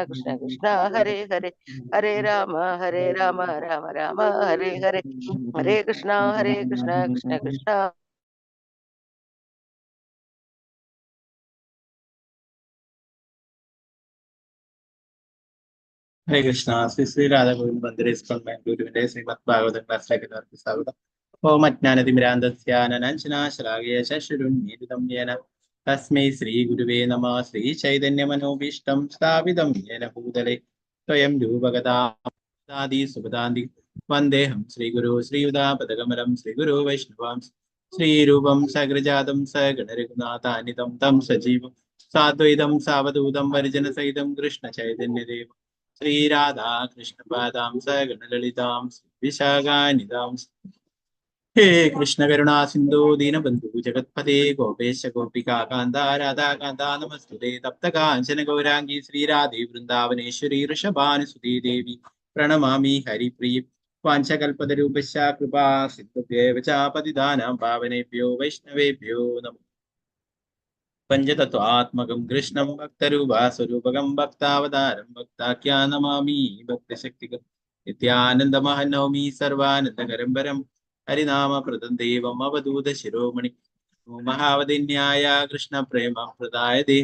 Krishna Krishna Hare Hare Hare Rama Rama Rama Hare Hare Hare Krishna Krishna Krishna. ഹരേ കൃഷ്ണ. ശ്രീ ശ്രീ രാധാഗോവിന്ദ് മന്ദിര ISKCON ബാംഗ്ലൂരുവിന്റെ Shrimad Bhagavatam ക്ലാസ്സിലേക്ക് എല്ലാവർക്കും സ്വാഗതം. ഓം അജ്ഞാനതിമിരാന്തസ്യാനനാശലാകയ ശശ്രുന്മീലിതം യേന തസ്മൈ ശ്രീ ഗുരുവേ നമഃ. ശ്രീ ചൈതന്യ മനോഭീഷ്ടം സ്ഥാപിതം യേന ഭൂതലേ സ്വയം രൂപഗതാദി സുഗതാന്തി വന്ദേഹം ശ്രീഗുരു ശ്രീയുതാപദകമലം ശ്രീഗുരു വൈഷ്ണവാം ശ്രീരൂപം സഗ്രജാതം സഗണരഘുനാഥാനിതം തം സജീവം സാദ്വൈതം സാവധൂതം പരിജന സഹിതം കൃഷ്ണ ചൈതന്യദേവം ശ്രീരാധാ കൃഷ്ണപാദാം സഗണലളിതാം വിശാഖാനിതാം. ഹേ കൃഷ്ണ കരുണാ സിന്ധു ദീനബന്ധു ജഗത്പതേ ഗോപേശ ഗോപികാ കാന്ത രാധാകാന്ത നമസ്തുതേ. തപ്തകാഞ്ചന ഗൗരാംഗി ശ്രീരാധേ വൃന്ദാവനേശ്വരി ഋഷഭാനുസുതേ ദേവി പ്രണമാമി ഹരിപ്രിയ. വാഞ്ചകൽപതരൂപശ്ച കൃപാ സിന്ധുഭ്യേവ ച പതിതാനാം പാവനേഭ്യോ വൈഷ്ണവേഭ്യോ നമഃ. പഞ്ചതത്വാത്മകം കൃഷ്ണം ഭക്തരൂപാസ്വരൂപകം ഭക്താവതാരം ഭക്താഖ്യാ നമാമി ഭക്തശക്തികം. നിത്യാനന്ദമഹം നൗമി സർവാനന്ദകരം വരം ഹരിനാമപ്രദം ദേവം അവധൂത ശിരോമണി. മഹാവതിന്യായ കൃഷ്ണ പ്രേമ പ്രദായതേ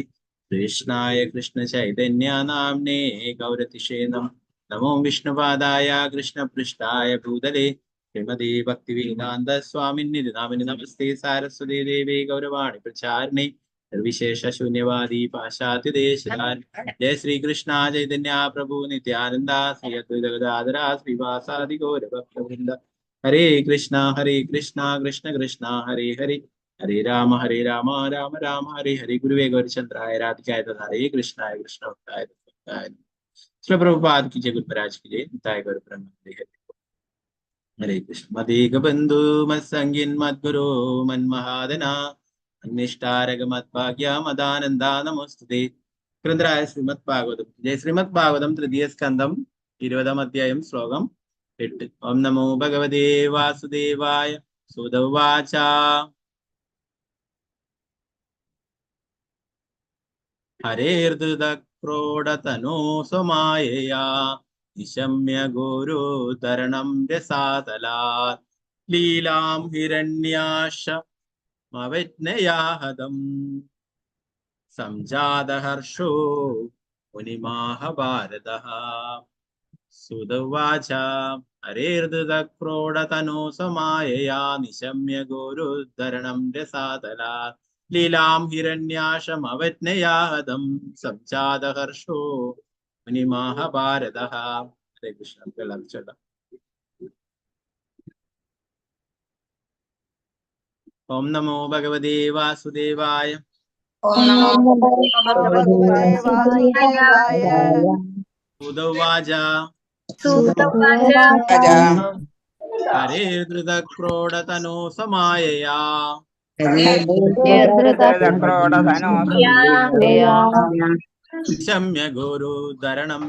കൃഷ്ണായ കൃഷ്ണ ചൈതന്യ നാംനേ ഗൗരതിഷേ നമോ വിഷ്ണുപാദായ കൃഷ്ണപൃഷ്ഠായ ഭൂതലേ ശ്രീമതേ ഭക്തിവേദാന്ത സ്വാമിന്നിധി നാമിനി നമസ്തേ സാരസ്വതേ ദേവേ ഗൗരവാണി പ്രചാരിണേ നിർവിശേഷ ശൂന്യവാദി പാശ്ചാത്യദേശാൻ. ജയ ശ്രീകൃഷ്ണ ചൈതന്യ പ്രഭു നിത്യാനന്ദ ശ്രീ അദ്വൈത ഗദാധര ശ്രീവാസാദി ഗൗരഭക്തവൃന്ദ. ഹരേ കൃഷ്ണ കൃഷ്ണ കൃഷ്ണ ഹരേ ഹരേ ഹരേ രാമ രാമ രാമ ഹരേ ഹരേ. ഗുരുവേ ഗൗരചന്ദ്രായ രാധികായ ഹരേ കൃഷ്ണായ കൃഷ്ണഭക്തായ ശ്രീ പ്രഭുപാദ് की जय, गुरुराज की जय, निताय गौर ब्रह्मदेव हरे कृष्ण. मदेग बंधु मत्संगिन मद्गुरो मन्महादना അന്വേഷ്ടാരകമത്ഭാഗ്യ മദാനന്ദ നമോസ്തുതേ. ഗ്രന്ഥരായ ശ്രീമദ് ഭാഗവതം. ജയ ശ്രീമദ് ഭാഗവതം തൃതീയ സ്കന്ധം 20-ാം അധ്യായം ശ്ലോകം 8. ഓം നമോ ഭഗവതേ വാസുദേവായ. സൂത ഉവാച ഹരേർദൃതക്രോഡതനോ സ്വമായയാ നിശമ്യ ഗോരോധരണം രസാതലാത് ലീലാം ഹിരണ്യാശ അവജ്ഞയാഹതം സംജാതഹർഷോ മുനിമാഹഭാരതഃ. സൂത ഉവാച ഹരേർദൃതക്രോഡതനോ സ്വമായയാ നിശമ്യ ഗോരുദ്ധരണം രസാതലാത് ലീലാം ഹിരണ്യാശം അവജ്ഞയാഹതം സംജാതഹർഷോ മുനിമാഹഭാരതഃ. ഹരേ കൃഷ്ണ. ചൊല്ലാം. ഓം നമോ ഭഗവതേ വാസുദേവായ. സൂത ഉവാച ഹരേർദൃതക്രോഡതനോ സ്വമായയാ നിശമ്യ ഗോരുധരണം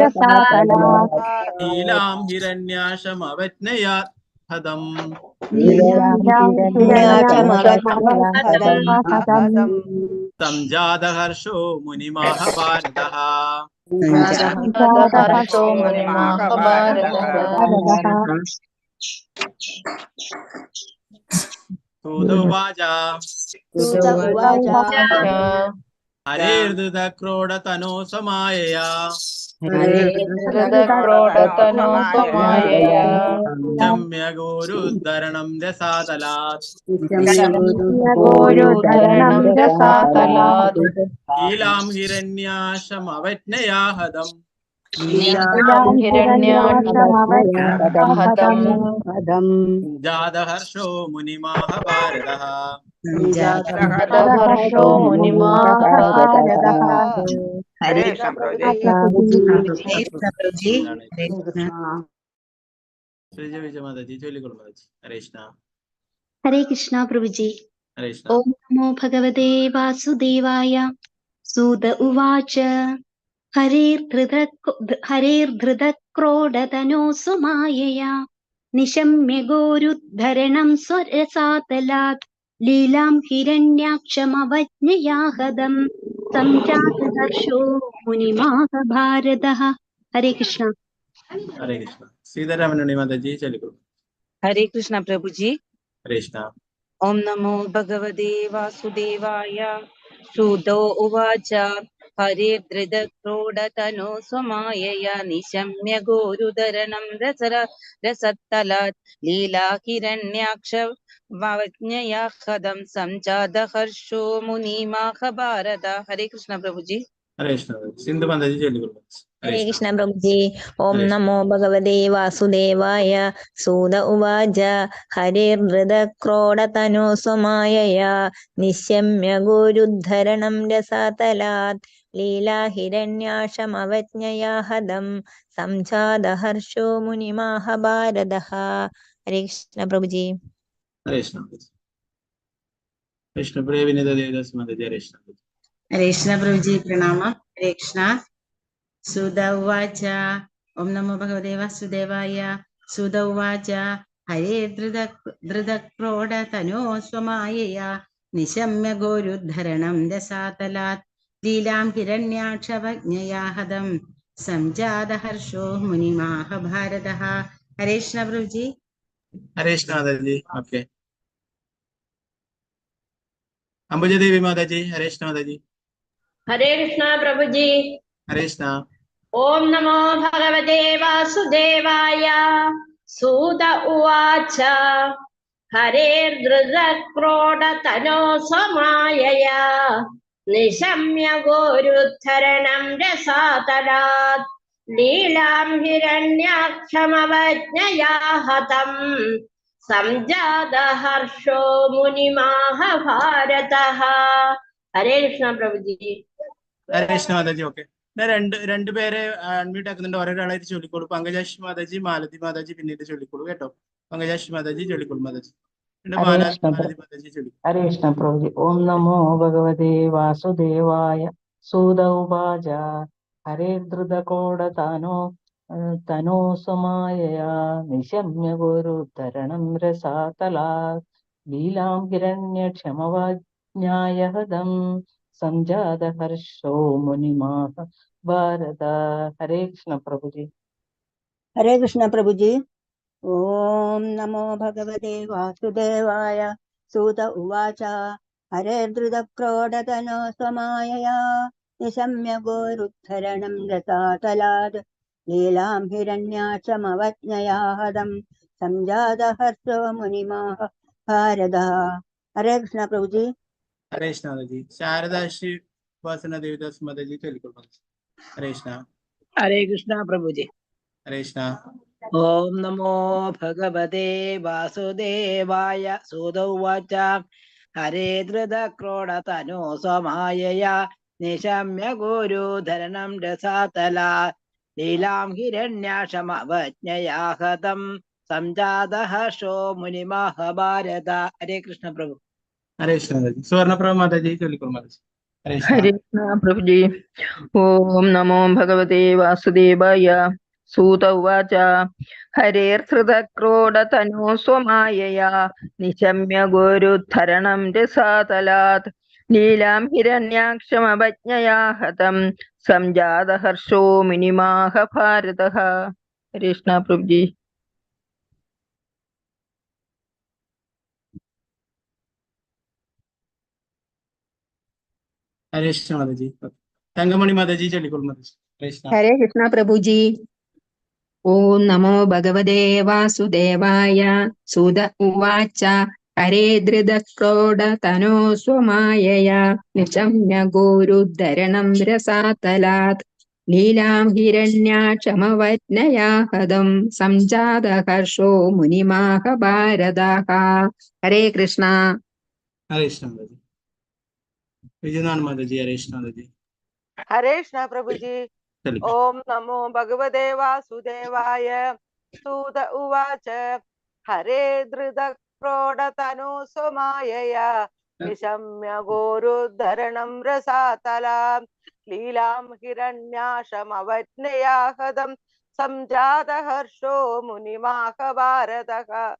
രസാതലാത് ലീലാം ഹിരണ്യാശം അവജ്ഞയാത് ഹതം സംജാതഹർഷോ മുനിമാഹഭാരതഃ. സൂത ഉവാച ഹരേർദൃതക്രോഡതനോ സ്വമായയാ നിശമ്യ ഗോരുദ്ധരണം രസാതലാത് ലീലാം ഹിരണ്യാശം അവജ്ഞയാഹതം ജാതഹർഷോ മുനിമാഹഭാരതഃ. ഹരേ കൃഷ്ണ പ്രഭുജി. ഓം നമോ ഭഗവതേ വാസുദേവായ. സൂത ഉവാച ഹരേർധൃതക്രോഡതനോ സ്വമായയാ നിശമ്യ ഗോരുദ്ധരണം സ്വരസാതലാത് लीलां हिरण्याक्षमवज्ञयाहदं संजातहर्षो मुनिमाह हरे कृष्ण. हरे कृष्ण. सीतारामनुनि माताजी चलिए. हरे कृष्ण प्रभु जी. हरे कृष्ण. ओम नमो भगवते वासुदेवाय. श्रुतो उवाच हरिर्दृढक्रोडतनो स्वमायया निशम्य गोरुदरणं रसत्तलात् लीला हिरण्याक्ष वावज्ञया खदं संजातहर्षो मुनिमाह भारत. हरे कृष्ण प्रभु जी. हरे कृष्ण. सिंधु माताजी चलिए. हरे कृष्ण प्रभु जी. ओम नमो भगवते वासुदेवाय. सूत उवाच हरिर्हृदक्रोडतनो स्वमायया निशम्य गुरुद्धरणं रसातलात् लीला हिरण्याशमवज्ञया हदं संजातहर्षो मुनिमाह भारतः. हरे कृष्ण प्रभु जी. हरे कृष्ण. कृष्ण प्रिय विनीत देवदास माताजी. हरे कृष्ण. हरे कृष्ण प्रभु जी प्रणाम. हरे कृष्ण. सुत उवाच ओम नमो भगवते वासुदेवाय. सुत उवाच हरे धृतक्रोडतनो स्वमायया निशम्य गोरुद्धरणं रसातलात् लीलां हिरण्याक्षवज्ञया हदं संजातहर्षो मुनिमाह भारतः. हरे कृष्ण प्रभु जी. हरे कृष्ण माताजी. ओके. अंबुजा देवी माताजी. हरे कृष्ण माताजी. हरे कृष्ण प्रभु जी. हरे कृष्ण. ओम नमो भगवते वासुदेवाय. सूत उवाच हरेर्दृढक्रोडतनो स्वमायया निशम्य गोरुद्धरणं रसातलात् लीलां हिरण्याक्षमवज्ञया हतं संजातहर्षो मुनिमाह भारतः. हरे कृष्ण प्रभु जी. हरे कृष्ण माताजी. ओके. ഞാൻ രണ്ടുപേരെ അൺമ്യൂട്ട് ആക്കുന്നുണ്ട്. ഒരാളായിട്ട് ചൊല്ലിക്കോളൂ. പങ്കജാക്ഷി മാതാജി, മാലതി മാതാജി പിന്നീട് ചൊല്ലിക്കോളൂ കേട്ടോ. പങ്കജാക്ഷി മാതാജി ചൊല്ലിക്കോളൂ മാതാജി. മാലതി മാതാജി ചൊല്ലിക്കോളൂ. हरे कृष्ण प्रभु जी. ओम नमो भगवते वासुदेवाय. सूत उवाच हरेर्धृतकोडतनो तनो समायया निशम्य गुरुधरणं रसातलात् लीलां हिरण्यक्षमवज्ञाय हदं संजातहर्षो मुनिमाह भारत. हरे कृष्ण प्रभु जी. हरे कृष्ण प्रभु जी. ओम नमो भगवते वासुदेवाय. सूत उवाच हरेर्धृतक्रोडतनो स्वमायया निशम्य गोरुद्धरणं रसातलात् लीलां हिरण्याक्षमवज्ञया हदं संजातहर्षो मुनिमाह भारतः. हरे कृष्ण प्रभु जी. हरे कृष्ण माताजी. शारदाश्री वासना देवदास माताजी चൊല്ലിക്കോളൂ. हरे कृष्ण. हरे कृष्ण प्रभु जी. हरे कृष्ण. ओम नमो भगवते वासुदेवाय. सूत उवाच हरेर्धृतक्रोडतनो स्वमायया निशम्य गुरुधरणं रसातलात् लीलां हिरण्याक्षमवज्ञया हतं संजातहर्षो मुनिमाह भारत. हरे कृष्ण प्रभु. हरे कृष्ण माताजी. सुवर्णप्रभा माताजी चొല്ലിക്കോളൂ माताजी. हरे कृष्ण. हरे कृष्ण प्रभु जी. ओम नमो भगवते वासुदेवाय. सूत उवाच हरेर्हृतक्रोडतनो स्वमायया निशम्य गोरुद्धरणं रसातलात् लीलां हिरण्याक्षमवज्ञया हतं संजातहर्षो मुनिमाह भारतः. हरे कृष्ण प्रभु जी. हरे कृष्ण माताजी. തങ്കമണി മാതാജി ചൊല്ലിക്കോളൂ മാതാജി. हरे कृष्ण. हरे कृष्ण प्रभु जी. ओम नमो भगवते वासुदेवाय. सूत उवाच हरेर्धृतक्रोडतनो स्वमायया निशम्य गोरुद्धरणं रसातलात् लीलां हिरण्याक्षमवज्ञया हदं संजातहर्षो मुनिमाह भारतः. हरे कृष्ण. हरे कृष्ण माताजी. विजयनाथ माताजी. हरे कृष्ण माताजी. हरे कृष्ण प्रभु जी. चलिए. ओम नमो भगवते वासुदेवाय. सूत उवाच हरेर्धृतक्रोडतनो स्वमायया निशम्य गोरुद्धरणं रसातलात् लीलां हिरण्याक्षमवज्ञया हतं संजातहर्षो मुनिमाह भारतः.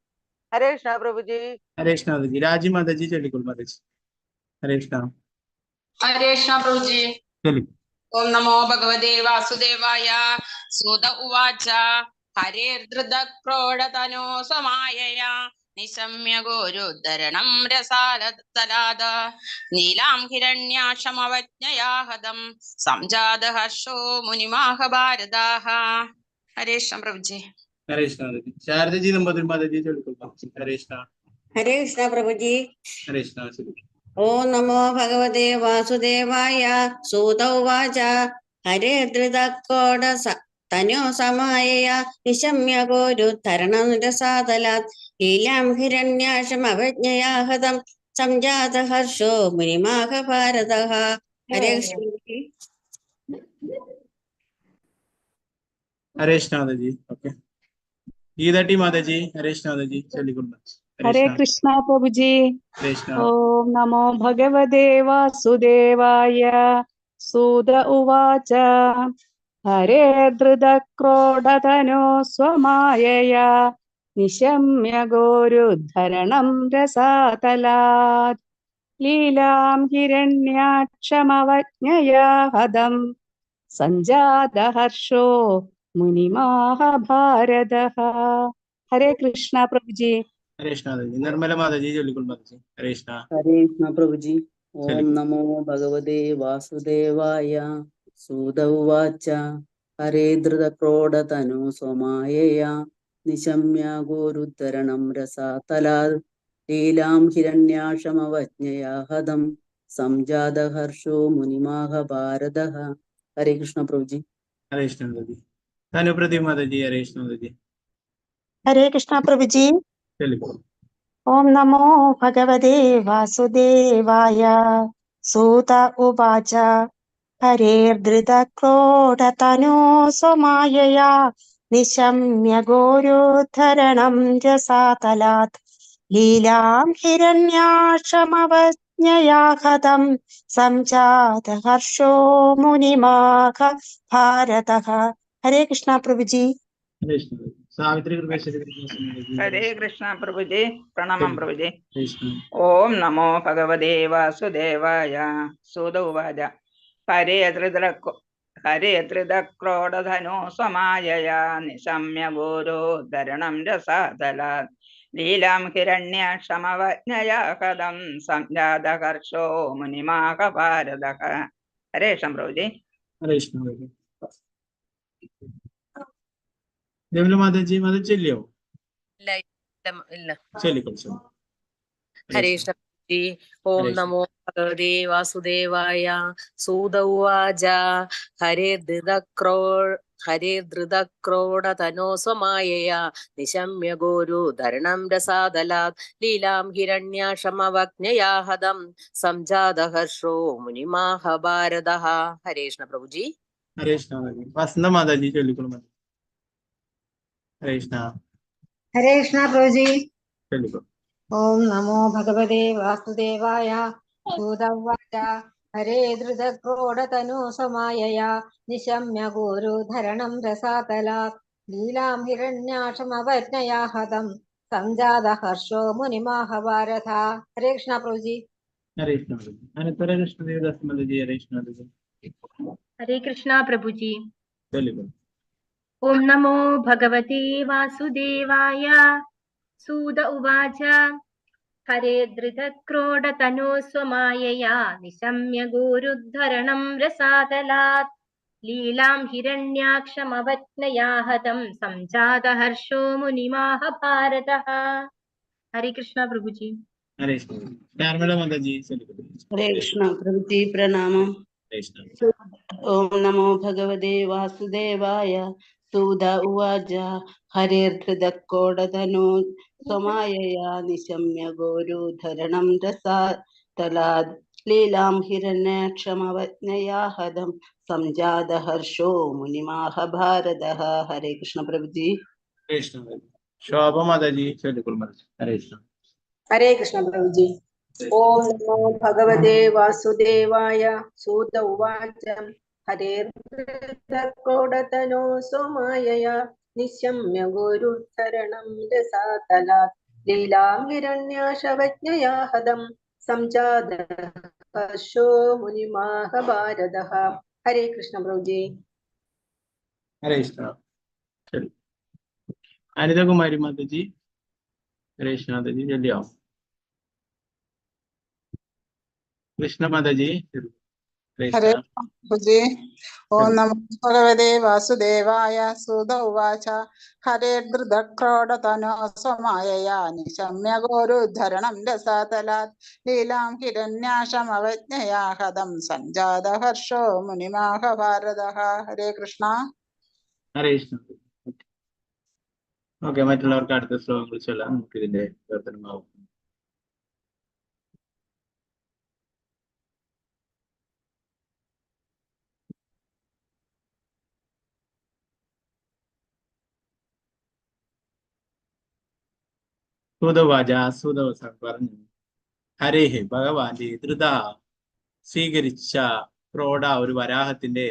हरे कृष्णा प्रभु जी। हरे कृष्णा माता जी। राजी माता जी चलिए माता जी। हरे कृष्णा। हरे कृष्ण प्रभु जी। चलिए। ओम नमो भगवते वासुदेवाय। सूत उवाच हरेर्धृतक्रोडतनो समायया निशम्य गोरुद्धरणं रसालतलाद नीलां हिरण्याक्षमवज्ञया हतं संजात हर्षो मुनिमाहभारताः। हरे कृष्ण प्रभु जी। हरे कृष्णा माता जी। शारदा जी नंबर माता जी चलिए। हरे कृष्णा। हरे कृष्ण प्रभु जी। हरे कृष्णा चलिए। ओम नमो भगवते वासुदेवाय। सूत उवाच हरेर्धृतक्रोड तनो समायया निशम्य गोरुद्धरणं रसातलात् लीलां हिरण्याक्षमवज्ञया हतं संजात हर्षो मुनिमाहभारतः। हरे कृष्ण। हरे कृष्णा माता जी। ओके। गीता माता जी। हरे कृष्णा माता जी चलिए। हरे कृष्णा प्रभु जी। हरे कृष्णा। ओम नमो भगवते वासुदेवाय। सूत उवाच हरेर्धृतक्रोडतनो स्वमायया निशम्य गोरुद्धरणं रसातलात् लीलां हिरण्याक्षमवज्ञया हतं संजात हर्षो मुनिमाहभारतः। हरे कृष्णा प्रभु जी। हरे कृष्णा माता जी। निर्मला माता जी चलिए माता जी। हरे कृष्णा। हरे कृष्ण प्रभु जी। ओम नमो भगवते वासुदेवाय। सूत उवाच हरे धृतक्रोडतनु स्वमायया निशम्य गोरुद्धरणं रसातलात् लीलां हिरण्याक्षमवज्ञया हतं संजात हर्षो मुनिमाहभारतः। हरे कृष्ण प्रभु जी। हरे कृष्णा माता जी। धनुप्रति माता जी। हरे कृष्णा माता जी। हरे कृष्णा प्रभु जी। चलिए। ओम नमो भगवते वासुदेवाय। सूत उवाच हरेर्धृतक्रोडतनो स्वमायया निशम्य गोरुद्धरणं रसातलात् लीलां हिरण्याक्षमवज्ञया हतं संजात हर्षो मुनिमाह भारतः। हरे कृष्णा प्रभु जी। हरे कृष्णा सावित्री कृपेश्वरी। हरे कृष्ण प्रभु जी। प्रणाम प्रभु जी। कृष्ण। ओम नमो भगवते वासुदेवाय। सूत उवाच हरेर्धृतक्रोडधनो स्वमायया निशम्य गोरोद्धरणं रसातलात् लीलां हिरण्याक्षमवज्ञया कदं संजात हर्षो मुनिमाहभारतः। हरे कृष्ण प्रभु जी। हरे कृष्णा। देवला माता जी माता चलियो चलिए। हरे कृष्ण जी। ओम नमो भगवते वासुदेवाय। सूत उवाच हरेर्धृतक्रोडतनो स्वमायया निशम्य गोरुद्धरणं रसातलात् लीलां हिरण्याक्षमवज्ञया हतं संजात हर्षो मुनिमाहभारतः। हरे कृष्ण प्रभु जी। हरे कृष्णा माता जी। वसंत माता जी चलिए। हरे कृष्णा। हरे कृष्णा प्रभु जी। चलिए। ओम नमो भगवते वासुदेवाय। सूत उवाच हरे धृतक्रोडतनु समायया निशम्य गोरुधरणं रसातलात् लीलां हिरण्याक्षमवज्ञया हतं संजात हर्षो मुनिमाहभारतः। हरे कृष्णा प्रभु जी। हरे कृष्णा माता जी। अनंतर कृष्ण देवदास माता जी। हरे कृष्णा माता जी। हरे कृष्णा प्रभु जी। चलिए। ओम नमो भगवते वासुदेवाय। सूत उवाच हरेर्धृतक्रोडतनो स्वमायया निशम्य गोरुद्धरणं रसातलात् लीलां हिरण्याक्षमवज्ञया हतं संजात हर्षो मुनिमाहभारतः। हरे कृष्णा प्रभु जी। हरे कृष्णा। नर्मला माता जी चलिए। हरे कृष्ण प्रभु जी प्रणाम। ओम नमो भगवते वासुदेवाय। सूत उवाच हरेर्धृतक्रोडतनो स्वमायया निशम्य गोरुधरणं रसातलात् लीलां हिरण्याक्षमवज्ञया हतं संजात हर्षो मुनिमाहभारतः। हरे कृष्ण प्रभु जी। कृष्ण। शोभा माता जी चलिए। हरे कृष्णा। हरे कृष्ण प्रभु जी। ओम नमो भगवते वासुदेवाय। सूत उवाच हरेर्धृतक्रोडतनो स्वमायया निशम्य गोरुद्धरणं रसातलात् लीलां हिरण्याशवज्ञया हतं संजातहर्षो मुनिमाह भारतः। हरे कृष्ण प्रभुजी। हरे कृष्ण। चलिए अनिता कुमारी माता जी, हरे कृष्ण माता जी, जल्दी आओ। कृष्ण माता जी, हरे हरे कृष्ण। प्रभुजी। ओम नमो भगवते वासुदेवाय। सुत उवाच हरेर्दृढक्रोडतनो स्वमायया निशम्य गोरुद्धरणं रसातलात् लीलां हिरण्याशमवज्ञया हतं सञ्जात हर्षो मुनिमाह भारतः। हरे कृष्ण। हरे कृष्ण। ഓക്കെ, മറ്റുള്ളവർക്ക് അടുത്ത ശ്ലോകങ്ങൾ ചൊല്ലാം. നമുക്ക് ഇതിന്റെ പ്രവർത്തനമാവും. സൂതവാച, സൂതവസൻ പറഞ്ഞു, ഹരേഹേ ഭഗവാന്റെ ധൃത സ്വീകരിച്ച ക്രോഡ ഒരു വരാഹത്തിന്റെ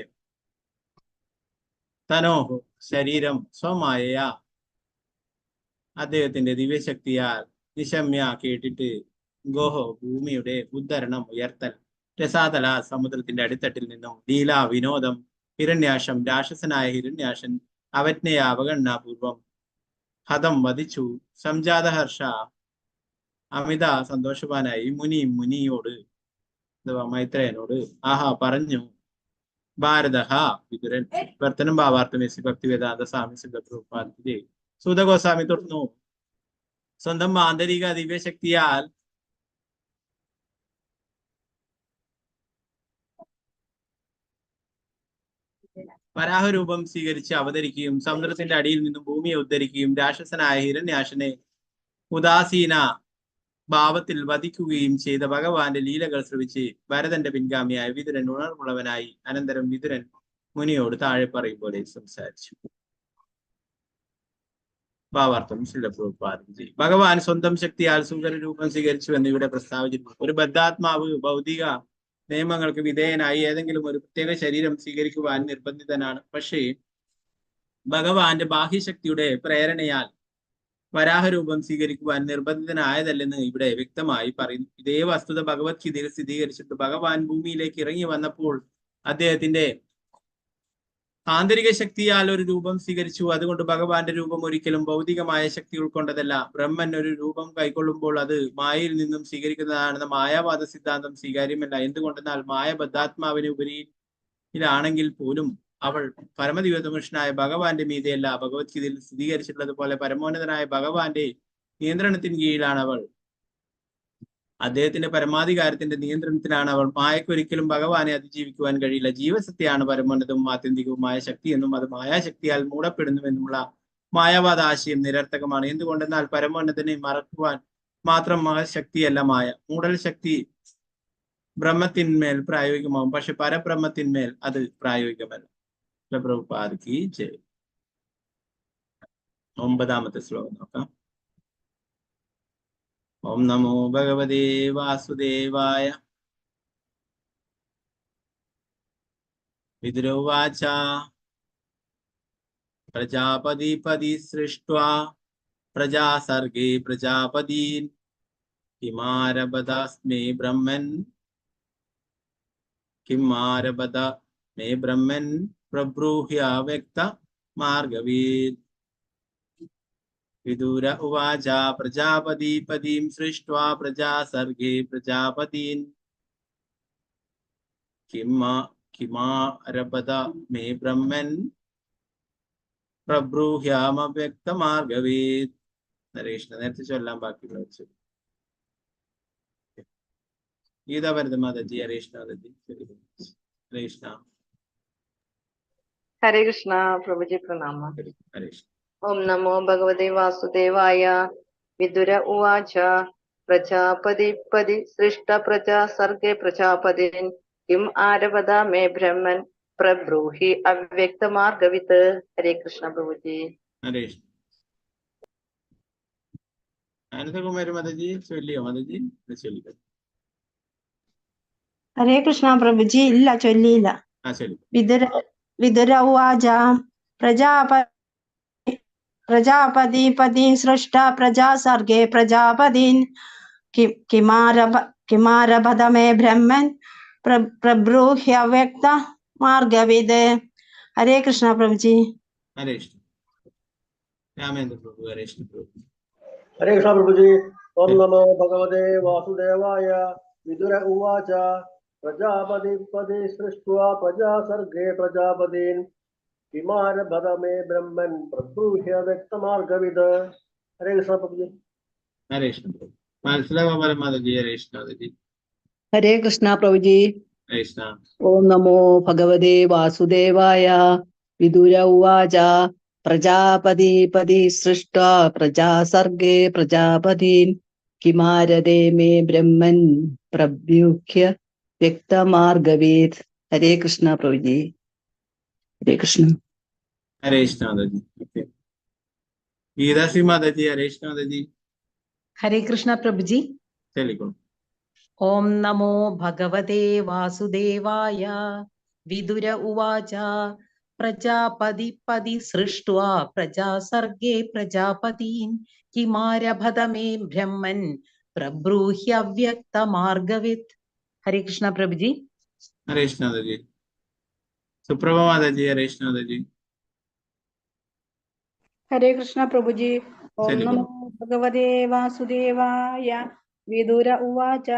തനോഹു ശരീരം സ്വമായ അദ്ദേഹത്തിന്റെ ദിവ്യശക്തിയാൽ നിശമ്യ കേട്ടിട്ട് ഗോഹോ ഭൂമിയുടെ ഉദ്ധരണം ഉയർത്തൽ രസാതല സമുദ്രത്തിന്റെ അടിത്തട്ടിൽ നിന്നും ലീല വിനോദം ഹിരണ്യാശം രാക്ഷസനായ ഹിരണ്യാശൻ അവജ്ഞയ അവഗണനാപൂർവം ഹതം വധിച്ചു സംജാതഹർഷ അമിത സന്തോഷവാനായി മുനിയോട് അഥവാ മൈത്രേയനോട് ആഹാ പറഞ്ഞു ഭാരതഹ വിതുരൻ വർത്തനം ഭാവാർത്ഥം എസ് ഭക്തി വേദാന്ത സ്വാമി സിദ്ധപ്രഭുപാദി സൂതഗോസ്വാമി തുടർന്നു. സ്വന്തം ആന്തരിക ദിവ്യശക്തിയാൽ വരാഹരൂപം സ്വീകരിച്ച് അവതരിക്കുകയും സമുദ്രത്തിന്റെ അടിയിൽ നിന്നും ഭൂമിയെ ഉദ്ധരിക്കുകയും രാക്ഷസനായ ഹിരണ്യാശനെ ഉദാസീന ഭാവത്തിൽ വധിക്കുകയും ചെയ്ത ഭഗവാന്റെ ലീലകൾ ശ്രവിച്ച് ഭരതന്റെ പിൻഗാമിയായ വിതുരൻ ഉണർവുള്ളവനായി അനന്തരം വിതുരൻ മുനിയോട് താഴെ പറയും പോലെ സംസാരിച്ചു. ഭാവാർത്ഥം ശിലപ്രഭുപാദി. ഭഗവാൻ സ്വന്തം ശക്തിയാൽ സുന്ദര രൂപം സ്വീകരിച്ചു എന്ന് ഇവിടെ പ്രസ്താവിച്ചിരുന്നു. ഒരു ബദ്ധാത്മാവ് ഭൗതിക നിയമങ്ങൾക്ക് വിധേയനായി ഏതെങ്കിലും ഒരു പ്രത്യേക ശരീരം സ്വീകരിക്കുവാൻ നിർബന്ധിതനാണ്. പക്ഷേ ഭഗവാന്റെ ബാഹ്യശക്തിയുടെ പ്രേരണയാൽ വരാഹരൂപം സ്വീകരിക്കുവാൻ നിർബന്ധിതനായതല്ലെന്ന് ഇവിടെ വ്യക്തമായി പറയുന്നു. ഇതേ വസ്തുത ഭഗവത്ഗീതയിൽ സ്ഥിരീകരിച്ചിട്ട് ഭഗവാൻ ഭൂമിയിലേക്ക് ഇറങ്ങി വന്നപ്പോൾ അദ്ദേഹത്തിന്റെ ആന്തരിക ശക്തിയാൽ ഒരു രൂപം സ്വീകരിച്ചു. അതുകൊണ്ട് ഭഗവാന്റെ രൂപം ഒരിക്കലും ഭൗതികമായ ശക്തി ഉൾക്കൊണ്ടതല്ല. ബ്രഹ്മൻ ഒരു രൂപം കൈക്കൊള്ളുമ്പോൾ അത് മായയിൽ നിന്നും സ്വീകരിക്കുന്നതാണെന്ന മായാവാദ സിദ്ധാന്തം സ്വീകാര്യമല്ല. എന്തുകൊണ്ടെന്നാൽ മായ ബദ്ധാത്മാവിന് ഉപരിയിലാണെങ്കിൽ പോലും അവൾ പരമദിവ്യതമനുഷ്യനായ ഭഗവാന്റെ മീതെയല്ല. ഭഗവത്ഗീതയിൽ സ്ഥിരീകരിച്ചിട്ടുള്ളത് പോലെ പരമോന്നതനായ ഭഗവാന്റെ നിയന്ത്രണത്തിന് കീഴിലാണ് അവൾ. അദ്ദേഹത്തിന്റെ പരമാധികാരത്തിന്റെ നിയന്ത്രണത്തിലാണ് അവൾ. മായക്കൊരിക്കലും ഭഗവാനെ അതിജീവിക്കുവാൻ കഴിയില്ല. ജീവസത്യാണ് പരമോന്നതവും ആത്യന്തികവുമായ ശക്തി എന്നും അത് മായാശക്തിയാൽ മൂടപ്പെടുന്നുവെന്നുമുള്ള മായാവാദ ആശയം നിരർത്ഥകമാണ്. എന്തുകൊണ്ടെന്നാൽ പരമോന്നതനെ മറക്കുവാൻ മാത്രം മഹശക്തിയല്ല മായ. മൂടൽ ശക്തി ബ്രഹ്മത്തിന്മേൽ പ്രായോഗികമാവും, പക്ഷെ പരബ്രഹ്മത്തിന്മേൽ അത് പ്രായോഗികമല്ല. പ്രഭുപാദിക്ക് ജയ്. 9ാമത്തെ ശ്ലോകം നോക്കാം. ഓം നമോ ഭഗവതേ വാസുദേവായ. വിദുരോവാച പ്രജാപതിപതി സൃഷ്ട്വാ പ്രജാസർഗേ പ്രജാപതീൻ കിമാരബദാസ്മേ ബ്രഹ്മൻ പ്രബ്രൂഹ്യ വ്യക്ത മാർഗവീത്. വിദുര ഉവാച പ്രജാപതിപതിം സൃഷ്ട്വാ പ്രജാസർഗേ പ്രജാപതീൻ കിമാരബദ മേ ബ്രഹ്മൻ പ്രബ്രൂഹ്യമവ്യക്ത മാർഗവീത്. നരേഷ്ണ നേരത്തെ ചൊല്ലാൻ ബാക്കിയുള്ള വെച്ചു. ഗീതാ ഭരത മാതാജി, ഹരേഷ്ണ മാതാജി, ഹരേഷ്ണ. हरे कृष्णा प्रभुजी प्रणाम। हरेष्ण। ओम नमो भगवते वासुदेवाय। विदुर उवाच प्रजापतिपति सृष्ट प्रजा सर्गे प्रजापतिन् किम आरभदा मे ब्रह्मन् प्रब्रूहि अव्यक्त मार्गवित्। हरे कृष्ण प्रभुजी। हरेष्ण। അനന്തകുമാരി മാതാജി ചൊല്ലിയോ? മാതാജി ചൊല്ലിക്കോ. ഹരേ കൃഷ്ണ പ്രഭുജി. ഇല്ല, ചൊല്ലിയില്ല. വിതുര ഉവാച प्रजापतिपति सृष्टा प्रजा सर्गे प्रजापतिन् किमारभत मे ब्रह्मन् प्रब्रूह्य व्यक्त मार्गविद। हरे कृष्णा प्रभु जी। हरे कृष्ण। रामेंद्र प्रभु हरे कृष्ण प्रभु। हरे कृष्ण प्रभु जी। ओम नमो भगवते वासुदेवाय। विदुर उवाच प्रजापति सृष्ट्वा प्रजा सर्गे प्रजापतिन् किमारभत मे ब्रह्मन् प्रब्रूह्य व्यक्तमार्गविद। हरे कृष्ण प्रभु जी। हरे कृष्ण प्रभु। मालसलाम माता जी हरे कृष्ण जी। हरे कृष्णा प्रभु जी। हरे कृष्ण। ओम नमो भगवते वासुदेवाय। विदुर उवाच प्रजापति सृष्ट्वा प्रजा सर्गे प्रजापतिन् किमारदे मे ब्रह्मन् प्रब्रूह्य व्यक्तमार्गवित्। हरे कृष्णा प्रभु जी। हरे कृष्ण। हरे कृष्ण माता जी। गीता श्री माता जी हरे कृष्ण माता जी। हरे कृष्ण प्रभु जी। चलिए। ओम नमो भगवते वासुदेवाय। विदुर उवाच प्रजापति सृष्ट्वा प्रजा सर्गे प्रजापतीन् किमारभत मे ब्रह्मन् प्रब्रूह्य व्यक्तमार्गवित्। हरे कृष्ण प्रभु जी। हरे कृष्ण माता जी। सुप्रभा माता जी हरे कृष्ण माता जी। हरे कृष्ण प्रभु जी। ओम नमो भगवते वासुदेवाय। विदुर उवाच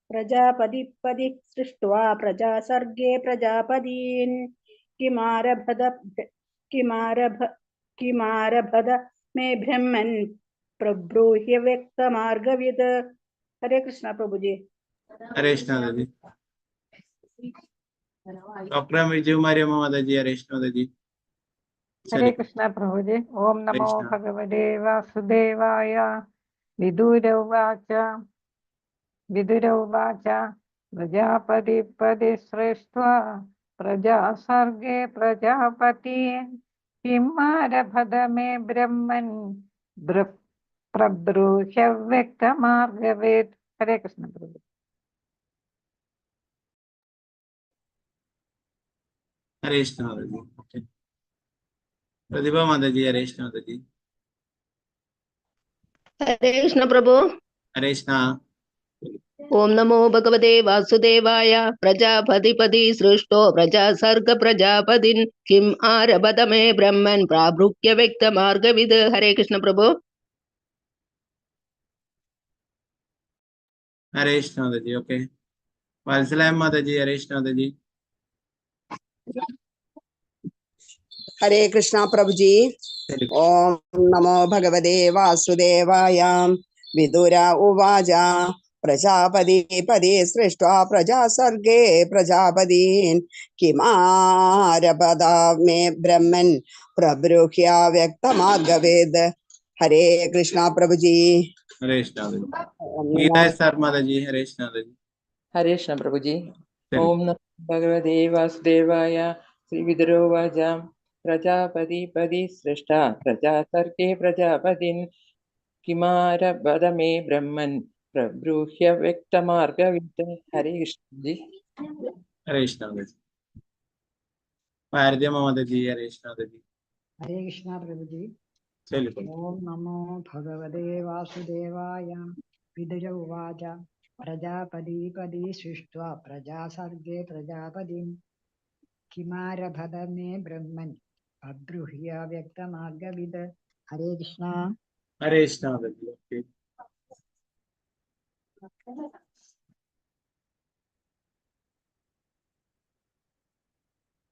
प्रजापति सृष्ट्वा प्रजा सर्गे प्रजापतीन् किमारभत मे ब्रह्मन् प्रब्रूह्य व्यक्तमार्गविद। हरे कृष्ण प्रभु जी। हरे कृष्ण माता जी। डॉक्टर विजय माता जी हरे कृष्ण माता जी। हरे कृष्ण प्रभु जी। ओम नमो भगवते वासुदेवाय। विदुर उवाच प्रजापति सृष्ट्वा प्रजा सर्गे प्रजापतीन् किमारभत मे ब्रह्मन् प्रब्रूह्य व्यक्तमार्गवित्। हरे कृष्ण प्रभु। हरे कृष्ण माता जी। प्रतिभा माता जी हरे कृष्ण माता जी। हरे कृष्ण प्रभु। हरे कृष्ण। ओम नमो भगवते वासुदेवाय। प्रजापति सृष्टो प्रजा सर्ग प्रजापतिन् किम आरभत मे ब्रह्मन् प्राभृह्य व्यक्त मार्गविद। हरे कृष्ण प्रभु। हरे कृष्ण माता जी। ओके। वालसलाम माता जी हरे कृष्ण माता जी। हरे कृष्णा प्रभु जी। ओम नमो भगवते वासुदेवाय। विदुर उवाच प्रजापति सृष्ट्वा प्रजा सर्गे प्रजापतीन् किमारभत मे ब्रह्मन् प्रब्रूह्य व्यक्तमार्गविद। हरे कृष्णा प्रभु जी। हरे कृष्ण गीता सर माता जी हरे कृष्ण माता जी। हरे कृष्ण प्रभु जी। ओम नमो भगवते वासुदेवाय। श्री विदुर उवाच प्रजापति सृष्टा प्रजा सर्गे प्रजापतिन् किमारभत मे ब्रह्मन् प्रब्रूह्य व्यक्तमार्गवित्। हरे कृष्ण जी। हरे कृष्ण माता जी। भारतीय माता जी हरे कृष्ण माता जी। हरे कृष्णा प्रभु जी। चलिए। ओम नमो भगवते वासुदेवाय। विदुर उवाच प्रजापति सृष्ट्वा प्रजा सर्गे प्रजापतिन् किमारभत मे ब्रह्मन् प्रब्रूह्य व्यक्तमार्गविद। हरे कृष्णा। हरे कृष्ण माता जी। ओके।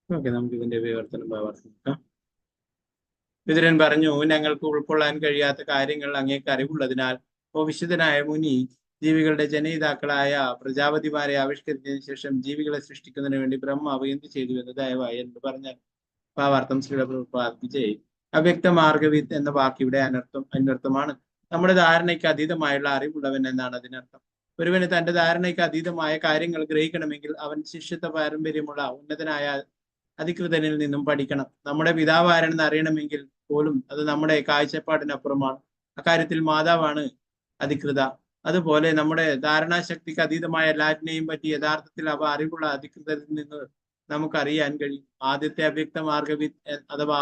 ഓക്കെ, നമുക്ക് ഇതിന്റെ വിവർത്തനം ഭാവാർത്ഥം നോക്കാം. വിതുരൻ പറഞ്ഞു, ഞങ്ങൾക്ക് ഉൾക്കൊള്ളാൻ കഴിയാത്ത കാര്യങ്ങൾ അങ്ങേക്ക് അറിവുള്ളതിനാൽ ഓ വിശുദ്ധനായ മുനി, ജീവികളുടെ ജനയിതാക്കളായ പ്രജാപതിമാരെ ആവിഷ്കരിച്ചതിന് ശേഷം ജീവികളെ സൃഷ്ടിക്കുന്നതിന് വേണ്ടി ബ്രഹ്മാവ് എന്ത് ചെയ്തു എന്ന് ദയവായി എന്ന് പറഞ്ഞാൽ. ഭാവാർത്ഥം ശ്രീലപ്രഭുപാദിജയ്. അവ്യക്ത മാർഗവിത്ത് എന്ന വാക്ക് ഇവിടെ അന്വർത്ഥമാണ്. നമ്മുടെ ധാരണയ്ക്ക് അതീതമായുള്ള അറിവുള്ളവൻ എന്നാണ് അതിനർത്ഥം. ഒരുവന് തന്റെ ധാരണയ്ക്ക് അതീതമായ കാര്യങ്ങൾ ഗ്രഹിക്കണമെങ്കിൽ അവൻ ശിഷ്യത്വ പാരമ്പര്യമുള്ള ഉന്നതനായ അധികൃതനിൽ നിന്നും പഠിക്കണം. നമ്മുടെ പിതാവ് ആരെന്ന് അറിയണമെങ്കിൽ പോലും അത് നമ്മുടെ കാഴ്ചപ്പാടിനപ്പുറമാണ്. അക്കാര്യത്തിൽ മാതാവാണ് അധികൃത. അതുപോലെ നമ്മുടെ ധാരണാശക്തിക്ക് അതീതമായ എല്ലാറ്റിനെയും പറ്റി യഥാർത്ഥത്തിൽ അവ അറിവുള്ള അധികൃതരിൽ നിന്ന് നമുക്കറിയാൻ കഴിയും. ആദ്യത്തെ അവ്യക്ത മാർഗവിത്ത് അഥവാ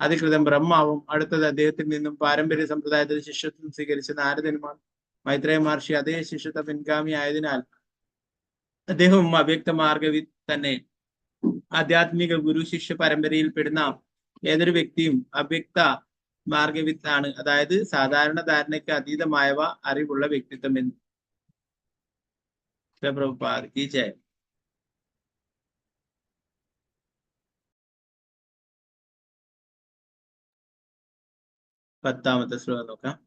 അധികൃതം ബ്രഹ്മാവും. അടുത്തത് അദ്ദേഹത്തിൽ നിന്നും പാരമ്പര്യ സമ്പ്രദായത്തിൽ ശിഷ്യത്വം സ്വീകരിച്ച നാരദനുമാണ്. മൈത്രേയ മഹർഷി അതേ ശിഷ്യത്വ പിൻഗാമി ആയതിനാൽ അദ്ദേഹവും അവ്യക്ത മാർഗവി തന്നെ. ആധ്യാത്മിക ഗുരു ശിഷ്യ പരമ്പരയിൽ പെടുന്ന ഏതൊരു വ്യക്തിയും അവ്യക്ത മാർഗവിത്താണ്, അതായത് സാധാരണ ധാരണയ്ക്ക് അതീതമായവ അറിവുള്ള വ്യക്തിത്വം എന്ന്. പ്രഭുപാദ് കി ജയ്. പത്താമത്തെ ശ്ലോകം നോക്കാം.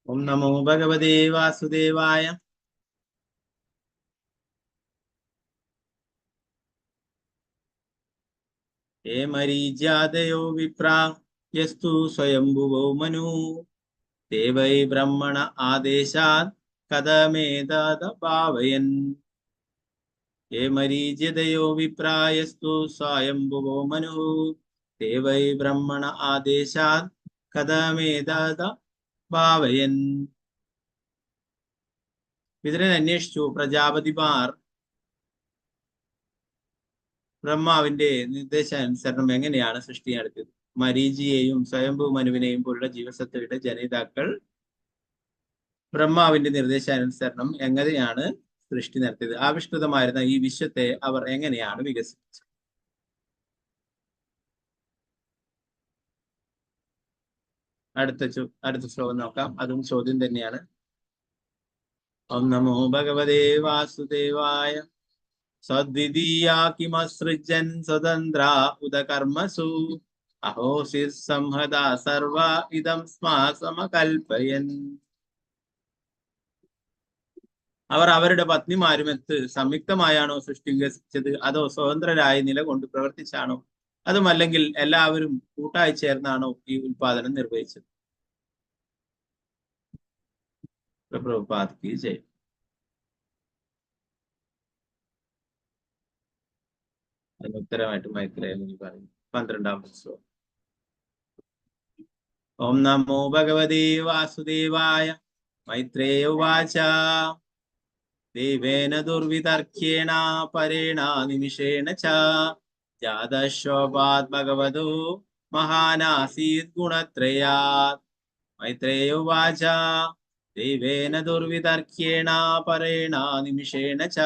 ഓം നമോ ഭഗവതേ വാസുദേവായ. ഹേ മരീചാദയോ വിപ്രാ യസ്തു സ്വയംഭുവോ മനു ദേവൈ ബ്രഹ്മണ ആദേശാത് കഥമേതദ ഭാവയൻ. ഹേ മരീചിതയോ വിപ്രായസ്തു സ്വയംഭുവോ മനു ദേവൈ ബ്രഹ്മണ ആദേശാത് കഥമേതദ ഭാവയൻ. വിതുരൻ അന്വേഷിച്ചു, പ്രജാപതിമാർ ബ്രഹ്മാവിന്റെ നിർദ്ദേശാനുസരണം എങ്ങനെയാണ് സൃഷ്ടി നടത്തിയത്? മരീചിയെയും സ്വയംഭൂ മനുവിനെയും പോലുള്ള ജീവസത്തയുടെ ജനിതാക്കൾ ബ്രഹ്മാവിന്റെ നിർദ്ദേശാനുസരണം എങ്ങനെയാണ് സൃഷ്ടി നടത്തിയത്? ആവിഷ്കൃതമായിരുന്ന ഈ വിശ്വത്തെ അവർ എങ്ങനെയാണ് വികസിപ്പിച്ചത്? അടുത്ത ശ്ലോകം നോക്കാം. അതും ചോദ്യം തന്നെയാണ്. ഓം നമോ ഭഗവതേ വാസുദേവായ. സദ്വിതീയാ കിമസൃജൻ സ്വതന്ത്ര ഉദകർമ്മസു അഹോസി സംഹദാ സർവ ഇദം സ്മാ സമകൽപ്പയൻ. അവർ അവരുടെ പത്നിമാരുമൊത്ത് സംയുക്തമായാണോ സൃഷ്ടി വികസിപ്പിച്ചത്, അതോ സ്വതന്ത്രരായി നിലകൊണ്ട് പ്രവർത്തിച്ചാണോ, അതുമല്ലെങ്കിൽ എല്ലാവരും കൂട്ടായി ചേർന്നാണോ ഈ ഉൽപാദനം നിർവഹിച്ചത്? പ്രഭുപാദ് കി ജയ്. അതിന് ഉത്തരമായിട്ട് മൈത്രേയ മുനി പറയും. 12ാമത്തെ ശ്ലോകം. ഓം നമോ ഭഗവതേ വാസുദേവായ. മൈത്രേയ ഉവാച. ദേവേന ദുർവിതർക്യേണ പരേണ നിമിഷേണ ച ജാതശോഭാത് ഭഗവതോ മഹാനാസീത് ഗുണത്രയാത്. മൈത്രേയ ഉവാച. ദേവേന ദുർവിതർക്യേണ പരേണ നിമിഷേണ ച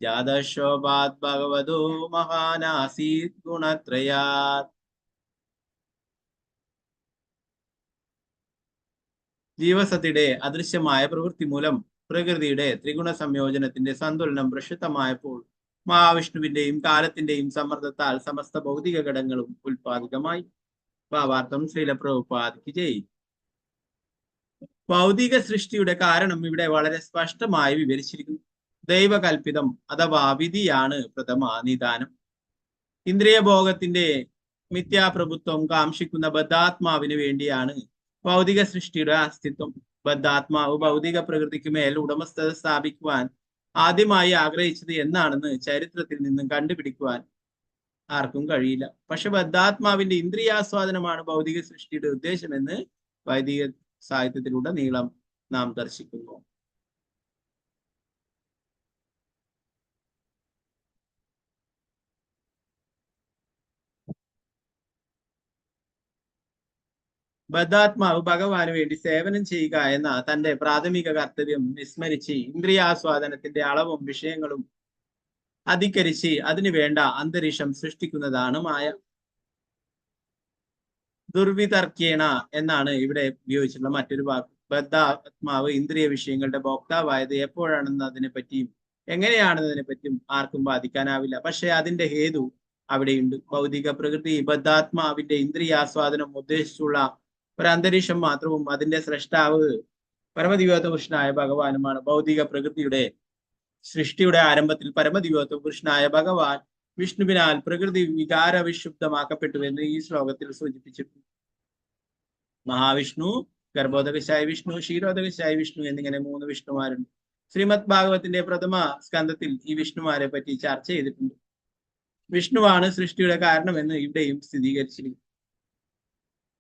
ജാതശോഭാത് ഭഗവതോ മഹാനാസീത് ഗുണത്രയാത്. ജീവസത്തിയുടെ അദൃശ്യമായ പ്രവൃത്തി മൂലം പ്രകൃതിയുടെ ത്രിഗുണ സംയോജനത്തിന്റെ സന്തുലനം പ്രക്ഷുബ്ധമായപ്പോൾ മഹാവിഷ്ണുവിന്റെയും കാലത്തിന്റെയും സമ്മർദ്ദത്താൽ സമസ്ത ഭൗതിക ഘടകങ്ങളും ഉൽപാദിതമായി. ഭാവാർത്ഥം ശ്രീല പ്രഭുപാദ് കി ജയ്. ഭൗതിക സൃഷ്ടിയുടെ കാരണം ഇവിടെ വളരെ സ്പഷ്ടമായി വിവരിച്ചിരിക്കുന്നു. ദൈവകൽപിതം അഥവാ വിധിയാണ് പ്രഥമ നിദാനം. ഇന്ദ്രിയഭോഗത്തിന്റെ മിഥ്യാപ്രഭുത്വം കാംക്ഷിക്കുന്ന ബദ്ധാത്മാവിന് വേണ്ടിയാണ് ഭൗതിക സൃഷ്ടിയുടെ അസ്തിത്വം. ബദ്ധാത്മാവ് ഭൗതിക പ്രകൃതിക്ക് മേൽ ഉടമസ്ഥത സ്ഥാപിക്കുവാൻ ആദ്യമായി ആഗ്രഹിച്ചത് എന്നാണെന്ന് ചരിത്രത്തിൽ നിന്നും കണ്ടുപിടിക്കുവാൻ ആർക്കും കഴിയില്ല. പക്ഷെ ബദ്ധാത്മാവിന്റെ ഇന്ദ്രിയാസ്വാദനമാണ് ഭൗതിക സൃഷ്ടിയുടെ ഉദ്ദേശമെന്ന് വൈദിക സാഹിത്യത്തിലുടനീളം നാം ദർശിക്കുന്നു. ബദ്ധാത്മാവ് ഭഗവാന് വേണ്ടി സേവനം ചെയ്യുക എന്ന തന്റെ പ്രാഥമിക കർത്തവ്യം വിസ്മരിച്ച് ഇന്ദ്രിയാസ്വാദനത്തിന്റെ അളവും വിഷയങ്ങളും അധികരിച്ച് അതിനു വേണ്ട അന്തരീക്ഷം സൃഷ്ടിക്കുന്നതാണ് മായ. ദുർവിതർക്കേണ എന്നാണ് ഇവിടെ ഉപയോഗിച്ചിട്ടുള്ള മറ്റൊരു വാക്ക്. ബദ്ധാത്മാവ് ഇന്ദ്രിയ വിഷയങ്ങളുടെ ഭോക്താവായത് എപ്പോഴാണെന്നതിനെ പറ്റിയും എങ്ങനെയാണെന്നതിനെ പറ്റിയും ആർക്കും ബാധിക്കാനാവില്ല. പക്ഷെ അതിന്റെ ഹേതു അവിടെയുണ്ട്. ഭൗതിക പ്രകൃതി ബദ്ധാത്മാവിന്റെ ഇന്ദ്രിയാസ്വാദനം ഉദ്ദേശിച്ചുള്ള ഒരു അന്തരീക്ഷം മാത്രവും അതിന്റെ സ്രഷ്ടാവ് പരമദിവ്യോത്ത പുരുഷനായ ഭഗവാനുമാണ്. ഭൗതിക പ്രകൃതിയുടെ സൃഷ്ടിയുടെ ആരംഭത്തിൽ പരമദിവ്യോത്ത പുരുഷനായ ഭഗവാൻ വിഷ്ണുവിനാൽ പ്രകൃതി വികാര വിശുദ്ധമാക്കപ്പെട്ടുവെന്ന് ഈ ശ്ലോകത്തിൽ സൂചിപ്പിച്ചിട്ടുണ്ട്. മഹാവിഷ്ണു, ഗർഭോദകശായ വിഷ്ണു, ക്ഷീരോദകശായ വിഷ്ണു എന്നിങ്ങനെ 3 വിഷ്ണുമാരുണ്ട്. ശ്രീമദ് ഭാഗവത്തിന്റെ പ്രഥമ സ്കന്ധത്തിൽ ഈ വിഷ്ണുമാരെ പറ്റി ചർച്ച ചെയ്തിട്ടുണ്ട്. വിഷ്ണുവാണ് സൃഷ്ടിയുടെ കാരണമെന്ന് ഇവിടെയും സ്ഥിരീകരിച്ചിരിക്കുന്നു.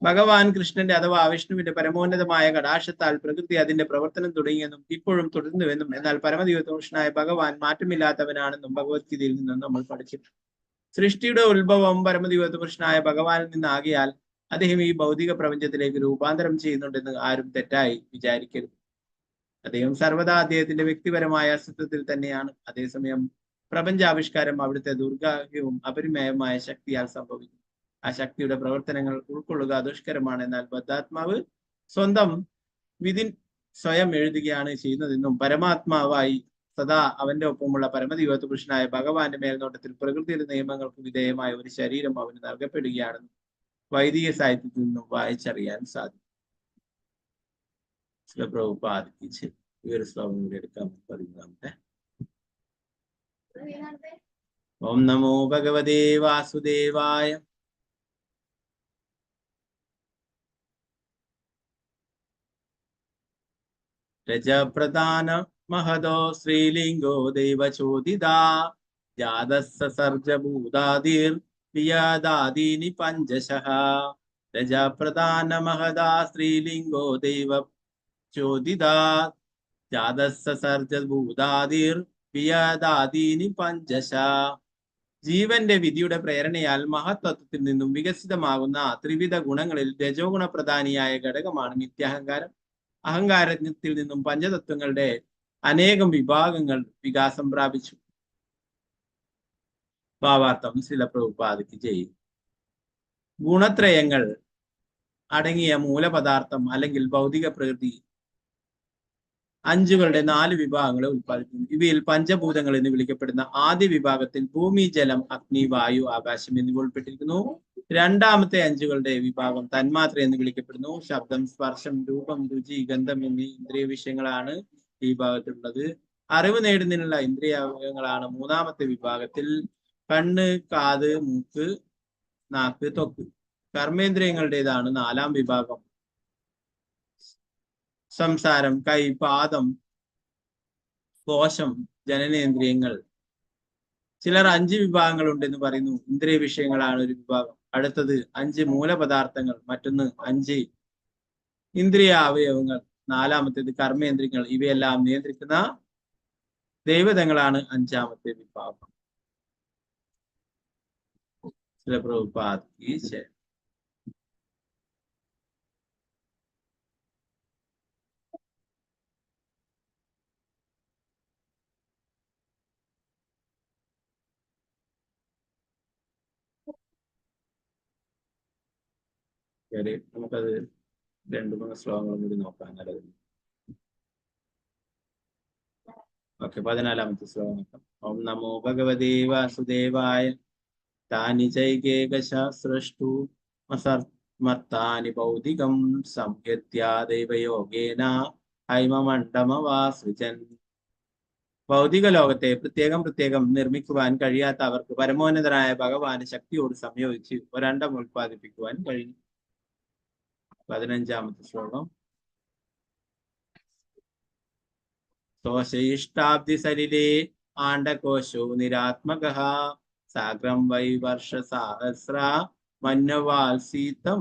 ഭഗവാൻ കൃഷ്ണന്റെ അഥവാ വിഷ്ണുവിന്റെ പരമോന്നതമായ കടാക്ഷത്താൽ പ്രകൃതി അതിന്റെ പ്രവർത്തനം തുടങ്ങിയെന്നും ഇപ്പോഴും തുടരുന്നുവെന്നും എന്നാൽ പരമദൈവതോഷനായ ഭഗവാൻ മാറ്റമില്ലാത്തവനാണെന്നും ഭഗവത്ഗീതയിൽ നിന്നും നമ്മൾ പഠിച്ചിട്ടുണ്ട്. സൃഷ്ടിയുടെ ഉത്ഭവം പരമദൈവതോഷനായ ഭഗവാനിൽ നിന്നാകിയാൽ അദ്ദേഹം ഈ ഭൗതിക പ്രപഞ്ചത്തിലേക്ക് രൂപാന്തരം ചെയ്യുന്നുണ്ടെന്ന് ആരും തെറ്റായി വിചാരിക്കരുത്. അദ്ദേഹം സർവ്വതാ അദ്ദേഹത്തിന്റെ വ്യക്തിപരമായ അസ്തിത്വത്തിൽ തന്നെയാണ്. അതേസമയം പ്രപഞ്ചാവിഷ്കാരം അവിടുത്തെ ദുർഗാഹ്യവും അപരിമയമായ ശക്തിയാൽ സംഭവിക്കുന്നു. ആ ശക്തിയുടെ പ്രവർത്തനങ്ങൾ ഉൾക്കൊള്ളുക ദുഷ്കരമാണ്. എന്നാൽ ബദ്ധാത്മാവ് സ്വന്തം വിധി സ്വയം എഴുതുകയാണ് ചെയ്യുന്നതെന്നും പരമാത്മാവായി സദാ അവന്റെ ഒപ്പമുള്ള പരമദൈവത്വ പുരുഷനായ ഭഗവാന്റെ മേൽനോട്ടത്തിൽ പ്രകൃതിയുടെ നിയമങ്ങൾക്ക് വിധേയമായ ഒരു ശരീരം അവന് നൽകപ്പെടുകയാണെന്നും വൈദിക സാഹിത്യത്തിൽ നിന്നും വായിച്ചറിയാൻ സാധിക്കും. പ്രഭുപാദിച്ച് ഈ ഒരു ശ്ലോകം കൂടി എടുക്കാം. 13. ഓം നമോ ഭഗവതേ വാസുദേവായ. രജപ്രധാന മഹദോ ശ്രീലിംഗോ ദൈവചോദിതാ ജാതസ്സ സർജഭൂതാദിർ വിയദാദീനി പഞ്ചശഃ. രജപ്രധാന മഹദാ ശ്രീലിംഗോ ദൈവ ചോദിതാ ജാതസ്സ സർജഭൂതാദിർ വിയദാദീനി പഞ്ചശഃ. ജീവന്റെ വിധിയുടെ പ്രേരണയാൽ മഹത്തത്വത്തിൽ നിന്നും വികസിതമാകുന്ന ത്രിവിധ ഗുണങ്ങളിൽ രജോ ഗുണപ്രധാനിയായ ഘടകമാണ് മിഥ്യാഹങ്കാരം. അഹങ്കാരത്തിൽ നിന്നും പഞ്ചതത്വങ്ങളുടെ അനേകം വിഭാഗങ്ങൾ വികാസം പ്രാപിച്ചു. ഭാവാർത്ഥം ശ്രീല പ്രഭുപാദിക്ക് ജയ്. ഗുണത്രയങ്ങൾ അടങ്ങിയ മൂലപദാർത്ഥം അല്ലെങ്കിൽ ഭൗതിക പ്രകൃതി അഞ്ചുകളുടെ 4 വിഭാഗങ്ങളെ ഉത്പാദിപ്പിക്കുന്നു. ഇവയിൽ പഞ്ചഭൂതങ്ങൾ എന്ന് വിളിക്കപ്പെടുന്ന ആദ്യ വിഭാഗത്തിൽ ഭൂമി, ജലം, അഗ്നി, വായു, ആകാശം എന്നിവ ഉൾപ്പെട്ടിരിക്കുന്നു. രണ്ടാമത്തെ അഞ്ചുകളുടെ വിഭാഗം തന്മാത്ര എന്ന് വിളിക്കപ്പെടുന്നു. ശബ്ദം, സ്പർശം, രൂപം, രുചി, ഗന്ധം എന്നീ ഇന്ദ്രിയ വിഷയങ്ങളാണ് ഈ വിഭാഗത്തിലുള്ളത്. അറിവ് നേടുന്നതിനുള്ള ഇന്ദ്രിയങ്ങളാണ് മൂന്നാമത്തെ വിഭാഗത്തിൽ. കണ്ണ്, കാത്, മൂക്ക്, നാക്ക്, ത്വക്ക് കർമ്മേന്ദ്രിയങ്ങളുടേതാണ് 4-ാം വിഭാഗം. സംസാരം, കൈ, പാദം, കോശം, ജനനേന്ദ്രിയങ്ങൾ. ചിലർ 5 വിഭാഗങ്ങൾ ഉണ്ടെന്ന് പറയുന്നു. ഇന്ദ്രിയ വിഷയങ്ങളാണ് ഒരു വിഭാഗം. അടുത്തത് 5 മൂലപദാർത്ഥങ്ങൾ, മറ്റൊന്ന് 5 ഇന്ദ്രിയ അവയവങ്ങൾ, നാലാമത്തേത് കർമ്മേന്ദ്രിയങ്ങൾ. ഇവയെല്ലാം നിയന്ത്രിക്കുന്ന ദൈവതങ്ങളാണ് 5-ാമത്തെ വിഭാഗം. പ്രഭുപാദ് ഈ ശരി. നമുക്കത് 2-3 ശ്ലോകങ്ങളും കൂടി നോക്കാം. നല്ലത്. ഓക്കെ, 14-ാമത്തെ ശ്ലോകം നോക്കാം. ഓം നമോ ഭഗവതേ വാസുദേവായ. താനി ചൈകേകശാസ്ത്രഷ്ടു മർത്താനി ഭൗതികം സംയത്യാ ദൈവയോഗേന ഹൈമമണ്ഡമവാസൃജൻ. ഭൗതിക ലോകത്തെ പ്രത്യേകം നിർമ്മിക്കുവാൻ കഴിയാത്ത അവർക്ക് പരമോന്നതനായ ഭഗവാന് ശക്തിയോട് സംയോജിച്ച് ഒരണ്ഡം ഉത്പാദിപ്പിക്കുവാൻ കഴിയും. 15-ാമത്തെ ശ്ലോകം. തോഷയിഷ്ടാബ്ദി സലിലേ ആണ്ഡകോശോ നിരാത്മകഃ സാഗ്രം വൈ വർഷ സഹസ്ര മന്യവാൽസീതമീശ്വരഃ.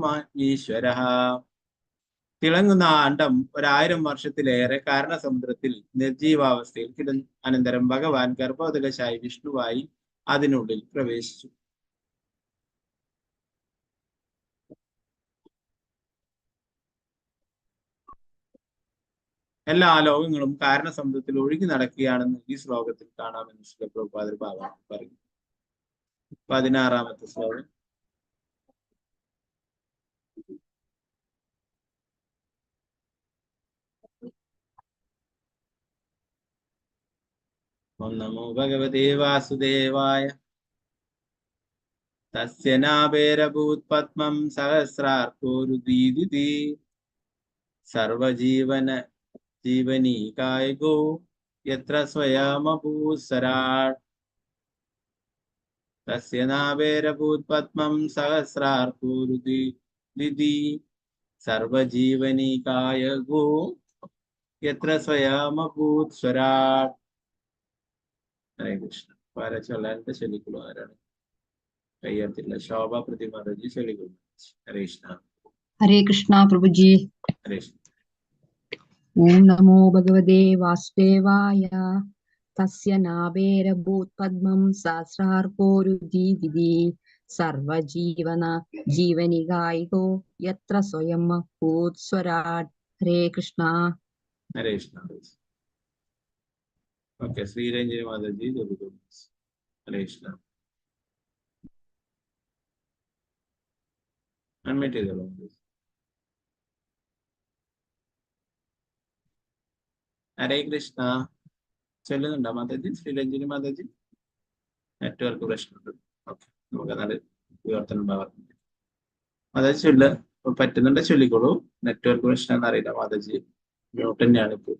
തിളങ്ങുന്ന അണ്ഡം 1000 വർഷത്തിലേറെ കാരണസമുദ്രത്തിൽ നിർജീവാവസ്ഥയിൽ കിടന്നു. അനന്തരം ഭഗവാൻ ഗർഭോദകശായി വിഷ്ണുവായി അതിനുള്ളിൽ പ്രവേശിച്ചു. എല്ലാ ലോകങ്ങളും കാരണസമുദ്രത്തിൽ ഒഴുകി നടക്കുകയാണെന്ന് ഈ ശ്ലോകത്തിൽ കാണാമെന്ന് ശ്രീ പ്രഭുപാദർ ഭാഗം പറയുന്നു. 16-ാമത്തെ ശ്ലോകം. ഓം നമോ ഭഗവതേ വാസുദേവായ. തസ്യ നാഭേരഭൂത് പദ്മം സഹസ്രാർക്കോരുദീദിതി സർവജീവനീകായകോ യത്ര സ്വയമഭൂത്സരാട്. തസ്യ നാഭേരഭൂത് പദ്മം സഹസ്രാർക്കോരുദീദിതി സർവജീവനീകായകോ യത്ര സ്വയമഭൂത്സരാട്. ഹരേ കൃഷ്ണ. ചൊല്ലാനായിട്ട് ചൊല്ലിക്കൊള്ളു. ആരാണ് കയ്യത്തില്ല? ശോഭ പ്രതിമാരജി ചൊല്ലിക്കൊള്ളു. ഹരേ കൃഷ്ണ. हरे कृष्णा प्रभु जी। हरे ओम नमो भगवते वासुदेवाय। तस्य नाभेरभूत्पद्मं सहस्रार्कोरुदीदिति सर्वजीवन जीवनिकायिको यत्र स्वयं भूत्स्वराट्। हरे कृष्णा। हरे कृष्णा। ओके, श्रीरंजनी माता जी हरे कृष्णा. Unmute ചെയ്തോളൂ. ഹരേ കൃഷ്ണ. ചൊല്ലുന്നുണ്ടോ മാതാജി? ശ്രീരഞ്ജിനി മാതാജി? നെറ്റ്വർക്ക് പ്രശ്നമുണ്ട്. ഓക്കെ, നമുക്ക് നല്ല വിവർത്തനം ഉണ്ടാവാം. മാതാജി ചൊല്ല പറ്റുന്നുണ്ട് ചൊല്ലിക്കോളൂ. നെറ്റ്വർക്ക് പ്രശ്നം എന്നറിയില്ല മാതാജി. മ്യൂട്ട് തന്നെയാണ് ഇപ്പോൾ.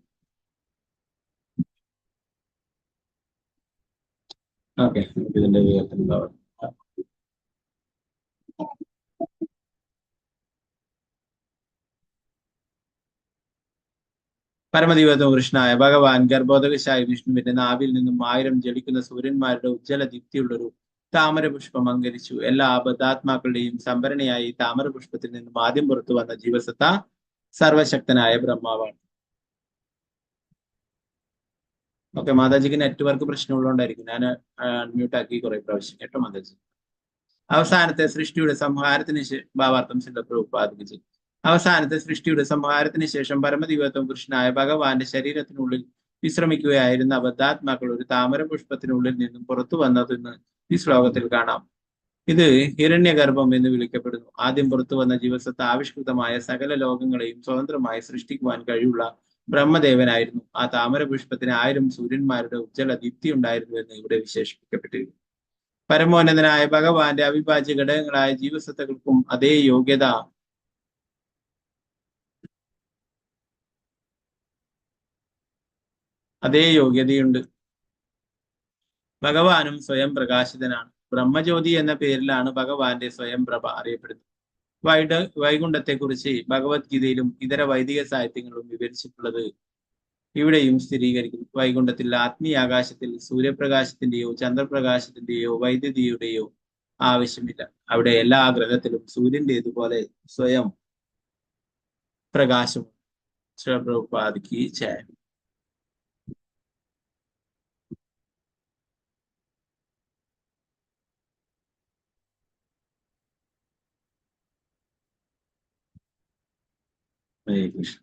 ഓക്കെ, നമുക്ക് ഇതിന്റെ വിവർത്തനം ഉണ്ടാവാം. പരമദിവ്യത്വം കൃഷ്ണായ ഭഗവാൻ ഗർഭോദകശായി വിഷ്ണുവിന്റെ നാവിൽ നിന്നും 1000 ജ്വലിക്കുന്ന സൂര്യന്മാരുടെ ഉജ്ജ്വല ദീപ്തിയുള്ളൊരു താമരപുഷ്പം അങ്കരിച്ചു. എല്ലാ ബദ്ധാത്മാക്കളുടെയും സംഭരണിയായി താമരപുഷ്പത്തിൽ നിന്നും ആദ്യം പുറത്തു വന്ന ജീവസത്ത സർവശക്തനായ ബ്രഹ്മാവാണ്. ഓക്കെ, മാതാജിക്ക് നെറ്റ്വർക്ക് പ്രശ്നമുള്ളതുകൊണ്ടായിരിക്കും ഞാൻ അൺമ്യൂട്ട് ആക്കി കുറെ പ്രാവശ്യം കേട്ടോ മാതാജി. അവസാനത്തെ സൃഷ്ടിയുടെ സംഹാരത്തിന് ഭാവാർത്ഥം സിദ്ധപ്രഭുപാദിച്ചു. അവസാനത്തെ സൃഷ്ടിയുടെ സംഹാരത്തിന് ശേഷം പരമദിവ്യത്വം കൃഷ്ണനായ ഭഗവാന്റെ ശരീരത്തിനുള്ളിൽ വിശ്രമിക്കുകയായിരുന്ന ബദ്ധാത്മാക്കൾ ഒരു താമര പുഷ്പത്തിനുള്ളിൽ നിന്നും പുറത്തു വന്നതെന്ന് ഈ ശ്ലോകത്തിൽ കാണാം. ഇത് ഹിരണ്യഗർഭം എന്ന് വിളിക്കപ്പെടുന്നു. ആദ്യം പുറത്തു വന്ന ജീവസത്ത ആവിഷ്കൃതമായ സകല ലോകങ്ങളെയും സ്വതന്ത്രമായി സൃഷ്ടിക്കുവാൻ കഴിവുള്ള ബ്രഹ്മദേവനായിരുന്നു. ആ താമര പുഷ്പത്തിന് 1000 സൂര്യന്മാരുടെ ഉജ്ജ്വല ദീപ്തി ഉണ്ടായിരുന്നു എന്ന് ഇവിടെ വിശേഷിപ്പിക്കപ്പെട്ടിരുന്നു. പരമോന്നതനായ ഭഗവാന്റെ അവിഭാജ്യ ഘടകങ്ങളായ ജീവസത്തകൾക്കും അതേ യോഗ്യതയുണ്ട്. ഭഗവാനും സ്വയം പ്രകാശിതനാണ്. ബ്രഹ്മജ്യോതി എന്ന പേരിലാണ് ഭഗവാന്റെ സ്വയം പ്രഭ അറിയപ്പെടുന്നത്. വൈകുണ്ഠത്തെക്കുറിച്ച് ഭഗവത്ഗീതയിലും ഇതര വൈദിക സാഹിത്യങ്ങളിലും വിവരിച്ചിട്ടുള്ളത് ഇവിടെയും സ്ഥിരീകരിക്കുന്നു. വൈകുണ്ഠത്തിൽ ആത്മീയാകാശത്തിൽ സൂര്യപ്രകാശത്തിന്റെയോ ചന്ദ്രപ്രകാശത്തിന്റെയോ വൈദ്യുതിയുടെയോ ആവശ്യമില്ല. അവിടെ എല്ലാ ഗ്രഹത്തിലും സൂര്യന്റേതുപോലെ സ്വയം പ്രകാശം. പ്രഭുപാദിക്ക് ജയ. ഹരേ കൃഷ്ണ.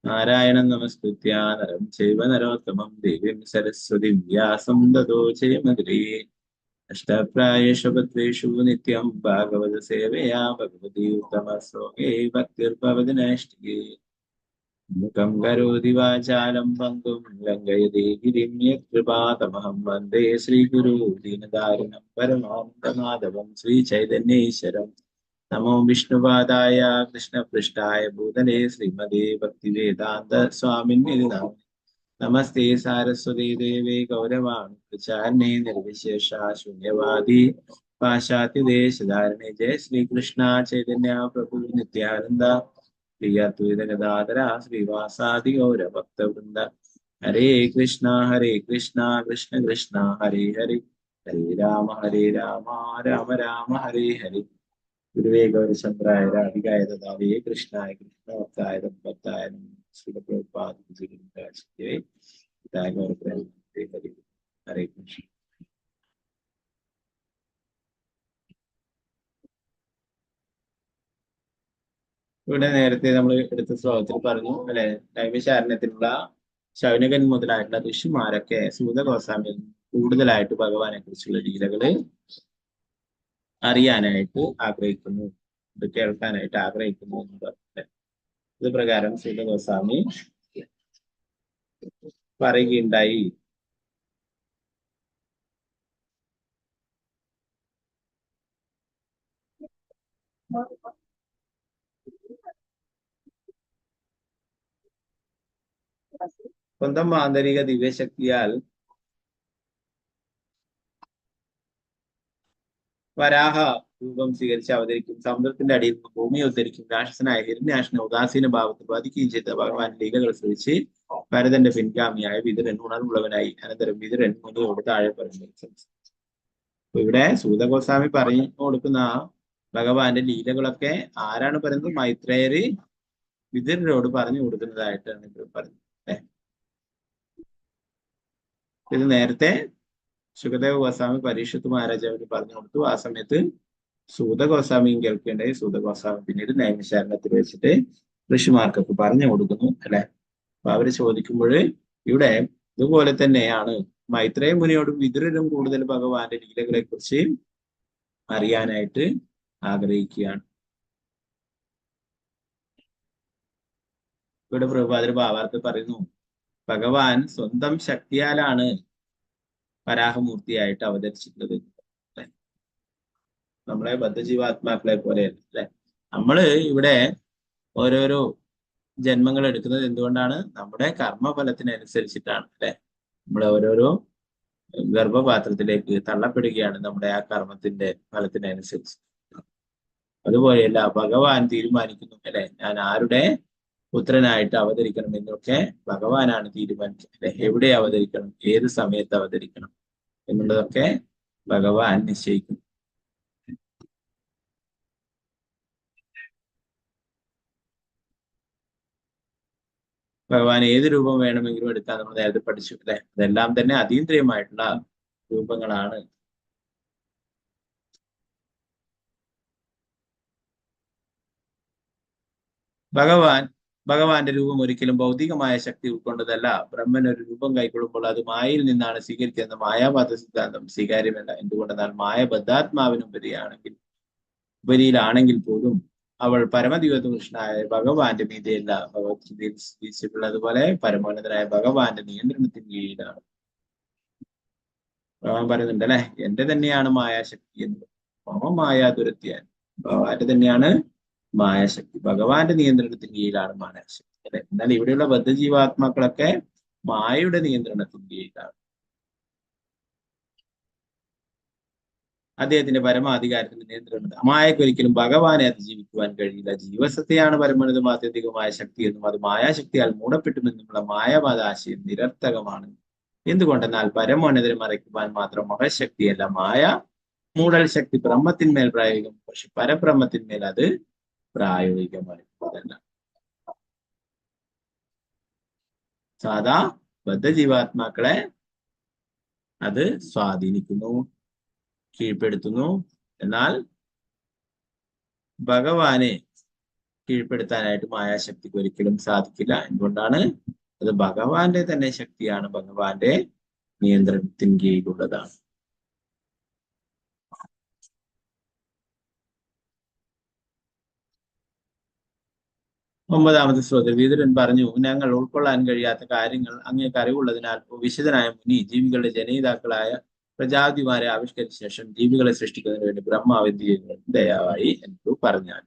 നാരായണം നമസ്കൃത്യ നരം ചൈവ നരോത്തമം ദേവീം സരസ്വതിം വ്യാസം തതോ ജയമുദ്രേ. അഷ്ടപ്രായേഷു ഭദ്രേഷു നിത്യം ഭാഗവത സേവയാ ഭഗവതി ഉത്തമ ശ്ലോകേ ഭക്തിർഭവതി നൈഷ്ഠികേ. മുഖം കരോതി വാചാലം പങ്കും ലംഘയതേ ഗിരിം യത്കൃപാതമഹം വന്ദേ ശ്രീഗുരു ദീനദാരിണം പരമാനന്ദമാധവം ശ്രീചൈതന്യേശ്വരം. നമോ വിഷ്ണുപാദായ കൃഷ്ണപൃഷ്ഠായ ഭൂതലേ ശ്രീമതേ ഭക്തിവേദാന്ത സ്വാമിനേ നാമിനേ. നമസ്തേ സാരസ്വതേ ദേവേ ഗൗരവാണി പ്രചാരണേ നിർവിശേഷ ശൂന്യവാദി പാശ്ചാത്യദേശധാരണേ. ജയ ശ്രീകൃഷ്ണ ചൈതന്യ പ്രഭു നിത്യാനന്ദ പ്രിയ ദ്വൈത ഗദാധര ശ്രീവാസാദി ഗൗരഭക്തവൃന്ദ. ഹരേ കൃഷ്ണ കൃഷ്ണ കൃഷ്ണ ഹരേ ഹരേ, ഹരേ രാമ രാമ രാമ ഹരേ ഹരേ. ഗുരുവേ ഗൗരചന്ദ്രായ രാധികായ ദാതേ കൃഷ്ണായ കൃഷ്ണഭക്തായ ഭക്തായ ഹരേ കൃഷ്ണ. ഇവിടെ നേരത്തെ നമ്മൾ എടുത്ത ശ്ലോകത്തിൽ പറഞ്ഞു അല്ലെ, നൈമിഷാരണ്യത്തിലുള്ള ശൗനകൻ മുതലായിട്ടുള്ള ഋഷിമാരൊക്കെ സൂത ഗോസ്വാമിയിൽ കൂടുതലായിട്ട് ഭഗവാനെ കുറിച്ചുള്ള ലീലകള് അറിയാനായിട്ട് ആഗ്രഹിക്കുന്നു, ഇത് കേൾക്കാനായിട്ട് ആഗ്രഹിക്കുന്നു എന്ന് പറഞ്ഞിട്ട് ഇത് പ്രകാരം സൂത ഗോസ്വാമി പറയുകയുണ്ടായി. സ്വന്തം ആന്തരിക ദിവ്യശക്തിയാൽ വരാഹ രൂപം സ്വീകരിച്ച് അവതരിക്കും. സമുദ്രത്തിന്റെ അടിയിൽ നിന്ന് ഭൂമിയെ ഉദ്ധരിക്കും. രാക്ഷസനായ ഹിരണ്യാക്ഷനെ ഉദാസീന ഭാവത്തിൽ വധിക്കുകയും ചെയ്ത ഭഗവാൻ ലീലകൾ ശ്രമിച്ച് ഭരതന്റെ പിൻഗാമിയായ വിതുരൻ ഉണർവുള്ളവനായി. അനന്തരം വിതുരൻ മുനിയോട് താഴെ പറഞ്ഞു. ഇവിടെ സൂത ഗോസ്വാമി പറഞ്ഞു കൊടുക്കുന്ന ഭഗവാന്റെ ലീലകളൊക്കെ ആരാണ് പറയുന്നത്? മൈത്രേയര് വിതുരരോട് പറഞ്ഞു കൊടുക്കുന്നതായിട്ടാണ് ഇത് പറയുന്നത്. ഇത് നേരത്തെ സുഖദേവ ഗോസ്വാമി പരീക്ഷത്ത് മഹാരാജാവിന് പറഞ്ഞു കൊടുത്തു. ആ സമയത്ത് സൂത ഗോസ്വാമിയും കേൾക്കേണ്ടായി. സൂത ഗോസ്വാമി പിന്നീട് നൈമിശാരണത്തിൽ വെച്ചിട്ട് ഋഷിമാർക്കൊക്കെ പറഞ്ഞു കൊടുക്കുന്നു അല്ലെ. അപ്പൊ അവര് ചോദിക്കുമ്പോൾ ഇവിടെ ഇതുപോലെ തന്നെയാണ് മൈത്രേയ മുനിയോടും വിതുരരും കൂടുതൽ ഭഗവാന്റെ ലീലകളെ കുറിച്ച് അറിയാനായിട്ട് ആഗ്രഹിക്കുകയാണ്. ഇവിടെ പ്രഭുപാദർ ഭാവാർത്ഥത്തിൽ പറയുന്നു, ഭഗവാൻ സ്വന്തം ശക്തിയാലാണ് വരാഹമൂർത്തിയായിട്ട് അവതരിച്ചിട്ടുള്ളത്. നമ്മളെ ബദ്ധജീവാത്മാക്കളെ പോലെ അല്ലെ. നമ്മള് ഇവിടെ ഓരോരോ ജന്മങ്ങൾ എടുക്കുന്നത് എന്തുകൊണ്ടാണ്? നമ്മുടെ കർമ്മഫലത്തിനനുസരിച്ചിട്ടാണ് അല്ലെ. നമ്മൾ ഓരോരോ ഗർഭപാത്രത്തിലേക്ക് തള്ളപ്പെടുകയാണ് നമ്മുടെ ആ കർമ്മത്തിന്റെ ഫലത്തിനനുസരിച്ച്. അതുപോലെയല്ല ഭഗവാൻ തീരുമാനിക്കുന്നു അല്ലെ, ഞാൻ ആരുടെ പുത്രനായിട്ട് അവതരിക്കണം എന്നൊക്കെ ഭഗവാനാണ് തീരുമാനിക്കുന്നത് അല്ലെ. എവിടെ അവതരിക്കണം, ഏത് സമയത്ത് അവതരിക്കണം എന്നുള്ളതൊക്കെ ഭഗവാൻ നിശ്ചയിക്കുന്നു. ഭഗവാൻ ഏത് രൂപം വേണമെങ്കിലും എടുക്കാൻ നമ്മൾ നേരത്തെ പഠിച്ചു അല്ലെ. അതെല്ലാം തന്നെ അതീന്ദ്രിയമായിട്ടുള്ള രൂപങ്ങളാണ്. ഭഗവാന്റെ രൂപം ഒരിക്കലും ഭൗതികമായ ശക്തി ഉൾക്കൊണ്ടതല്ല. ബ്രഹ്മൻ ഒരു രൂപം കൈക്കൊള്ളുമ്പോൾ അത് മായയിൽ നിന്നാണ് സ്വീകരിക്കുന്നത്. മായാവാദ സിദ്ധാന്തം സ്വീകാര്യമല്ല. എന്തുകൊണ്ടെന്നാൽ മായ ഉപരിയിലാണെങ്കിൽ പോലും അവൾ പരമദിവ്യകൃഷ്ണനായ ഭഗവാന്റെ മീതയല്ല. ഭഗവത്ഗീതയിൽ സ്ഥിതിച്ചിട്ടുള്ളതുപോലെ പരമോന്നതനായ ഭഗവാന്റെ നിയന്ത്രണത്തിന് കീഴിലാണ്. ഭഗവാൻ പറയുന്നുണ്ട് അല്ലെ, എന്റെ തന്നെയാണ് മായാശക്തി എന്ന്. മായാ ദുരത്യാൻ, ഭഗവാന്റെ തന്നെയാണ് മായാശക്തി. ഭഗവാന്റെ നിയന്ത്രണത്തിന് കീഴിലാണ് മായാശക്തി അല്ലെ. എന്നാൽ ഇവിടെയുള്ള ബദ്ധജീവാത്മാക്കളൊക്കെ മായയുടെ നിയന്ത്രണത്തിന് കീഴിലാണ്. അദ്ദേഹത്തിന്റെ പരമാധികാരത്തിന്റെ നിയന്ത്രണം. മായയ്ക്ക് ഒരിക്കലും ഭഗവാനെ അതിജീവിക്കുവാൻ കഴിയില്ല. ജീവസത്തെയാണ് പരമോന്നതവും ആത്യന്തികമായ ശക്തി എന്നും അത് മായാശക്തിയാൽ മൂടപ്പെട്ടുമെന്നുമുള്ള മായാവാദ ആശയം നിരർത്ഥകമാണ്. എന്തുകൊണ്ടെന്നാൽ പരമോന്നതരെ മറയ്ക്കുവാൻ മാത്രം മഹശക്തിയല്ല മായ. മൂടൽ ശക്തി ബ്രഹ്മത്തിന്മേൽ പ്രായോഗികം, പക്ഷെ പരബ്രഹ്മത്തിന്മേൽ അത് പ്രായോഗികമായിട്ടുള്ളതല്ല. സാധാ ബദ്ധജീവാത്മാക്കളെ അത് സ്വാധീനിക്കുന്നു, കീഴ്പ്പെടുത്തുന്നു. എന്നാൽ ഭഗവാനെ കീഴ്പ്പെടുത്താനായിട്ട് മായാശക്തിക്ക് ഒരിക്കലും സാധിക്കില്ല. എന്തുകൊണ്ടാണ്? അത് ഭഗവാന്റെ തന്നെ ശക്തിയാണ്, ഭഗവാന്റെ നിയന്ത്രണത്തിന് കീഴിലുള്ളതാണ്. ഒമ്പതാമത്തെ ശ്ലോകത്തിൽ വിതുരൻ പറഞ്ഞു, ഞങ്ങൾ ഉൾക്കൊള്ളാൻ കഴിയാത്ത കാര്യങ്ങൾ അങ്ങേക്ക് അറിവുള്ളതിനാൽ വിശുദ്ധനായ മുനി ജീവികളുടെ ജനയിതാക്കളായ പ്രജാതിമാരെ ആവിഷ്കരിച്ച ശേഷം ജീവികളെ സൃഷ്ടിക്കുന്നതിന് വേണ്ടി ബ്രഹ്മാവ് എന്ത് ചെയ്യുന്നു? ദയവായി എന്ന് പറഞ്ഞാൽ.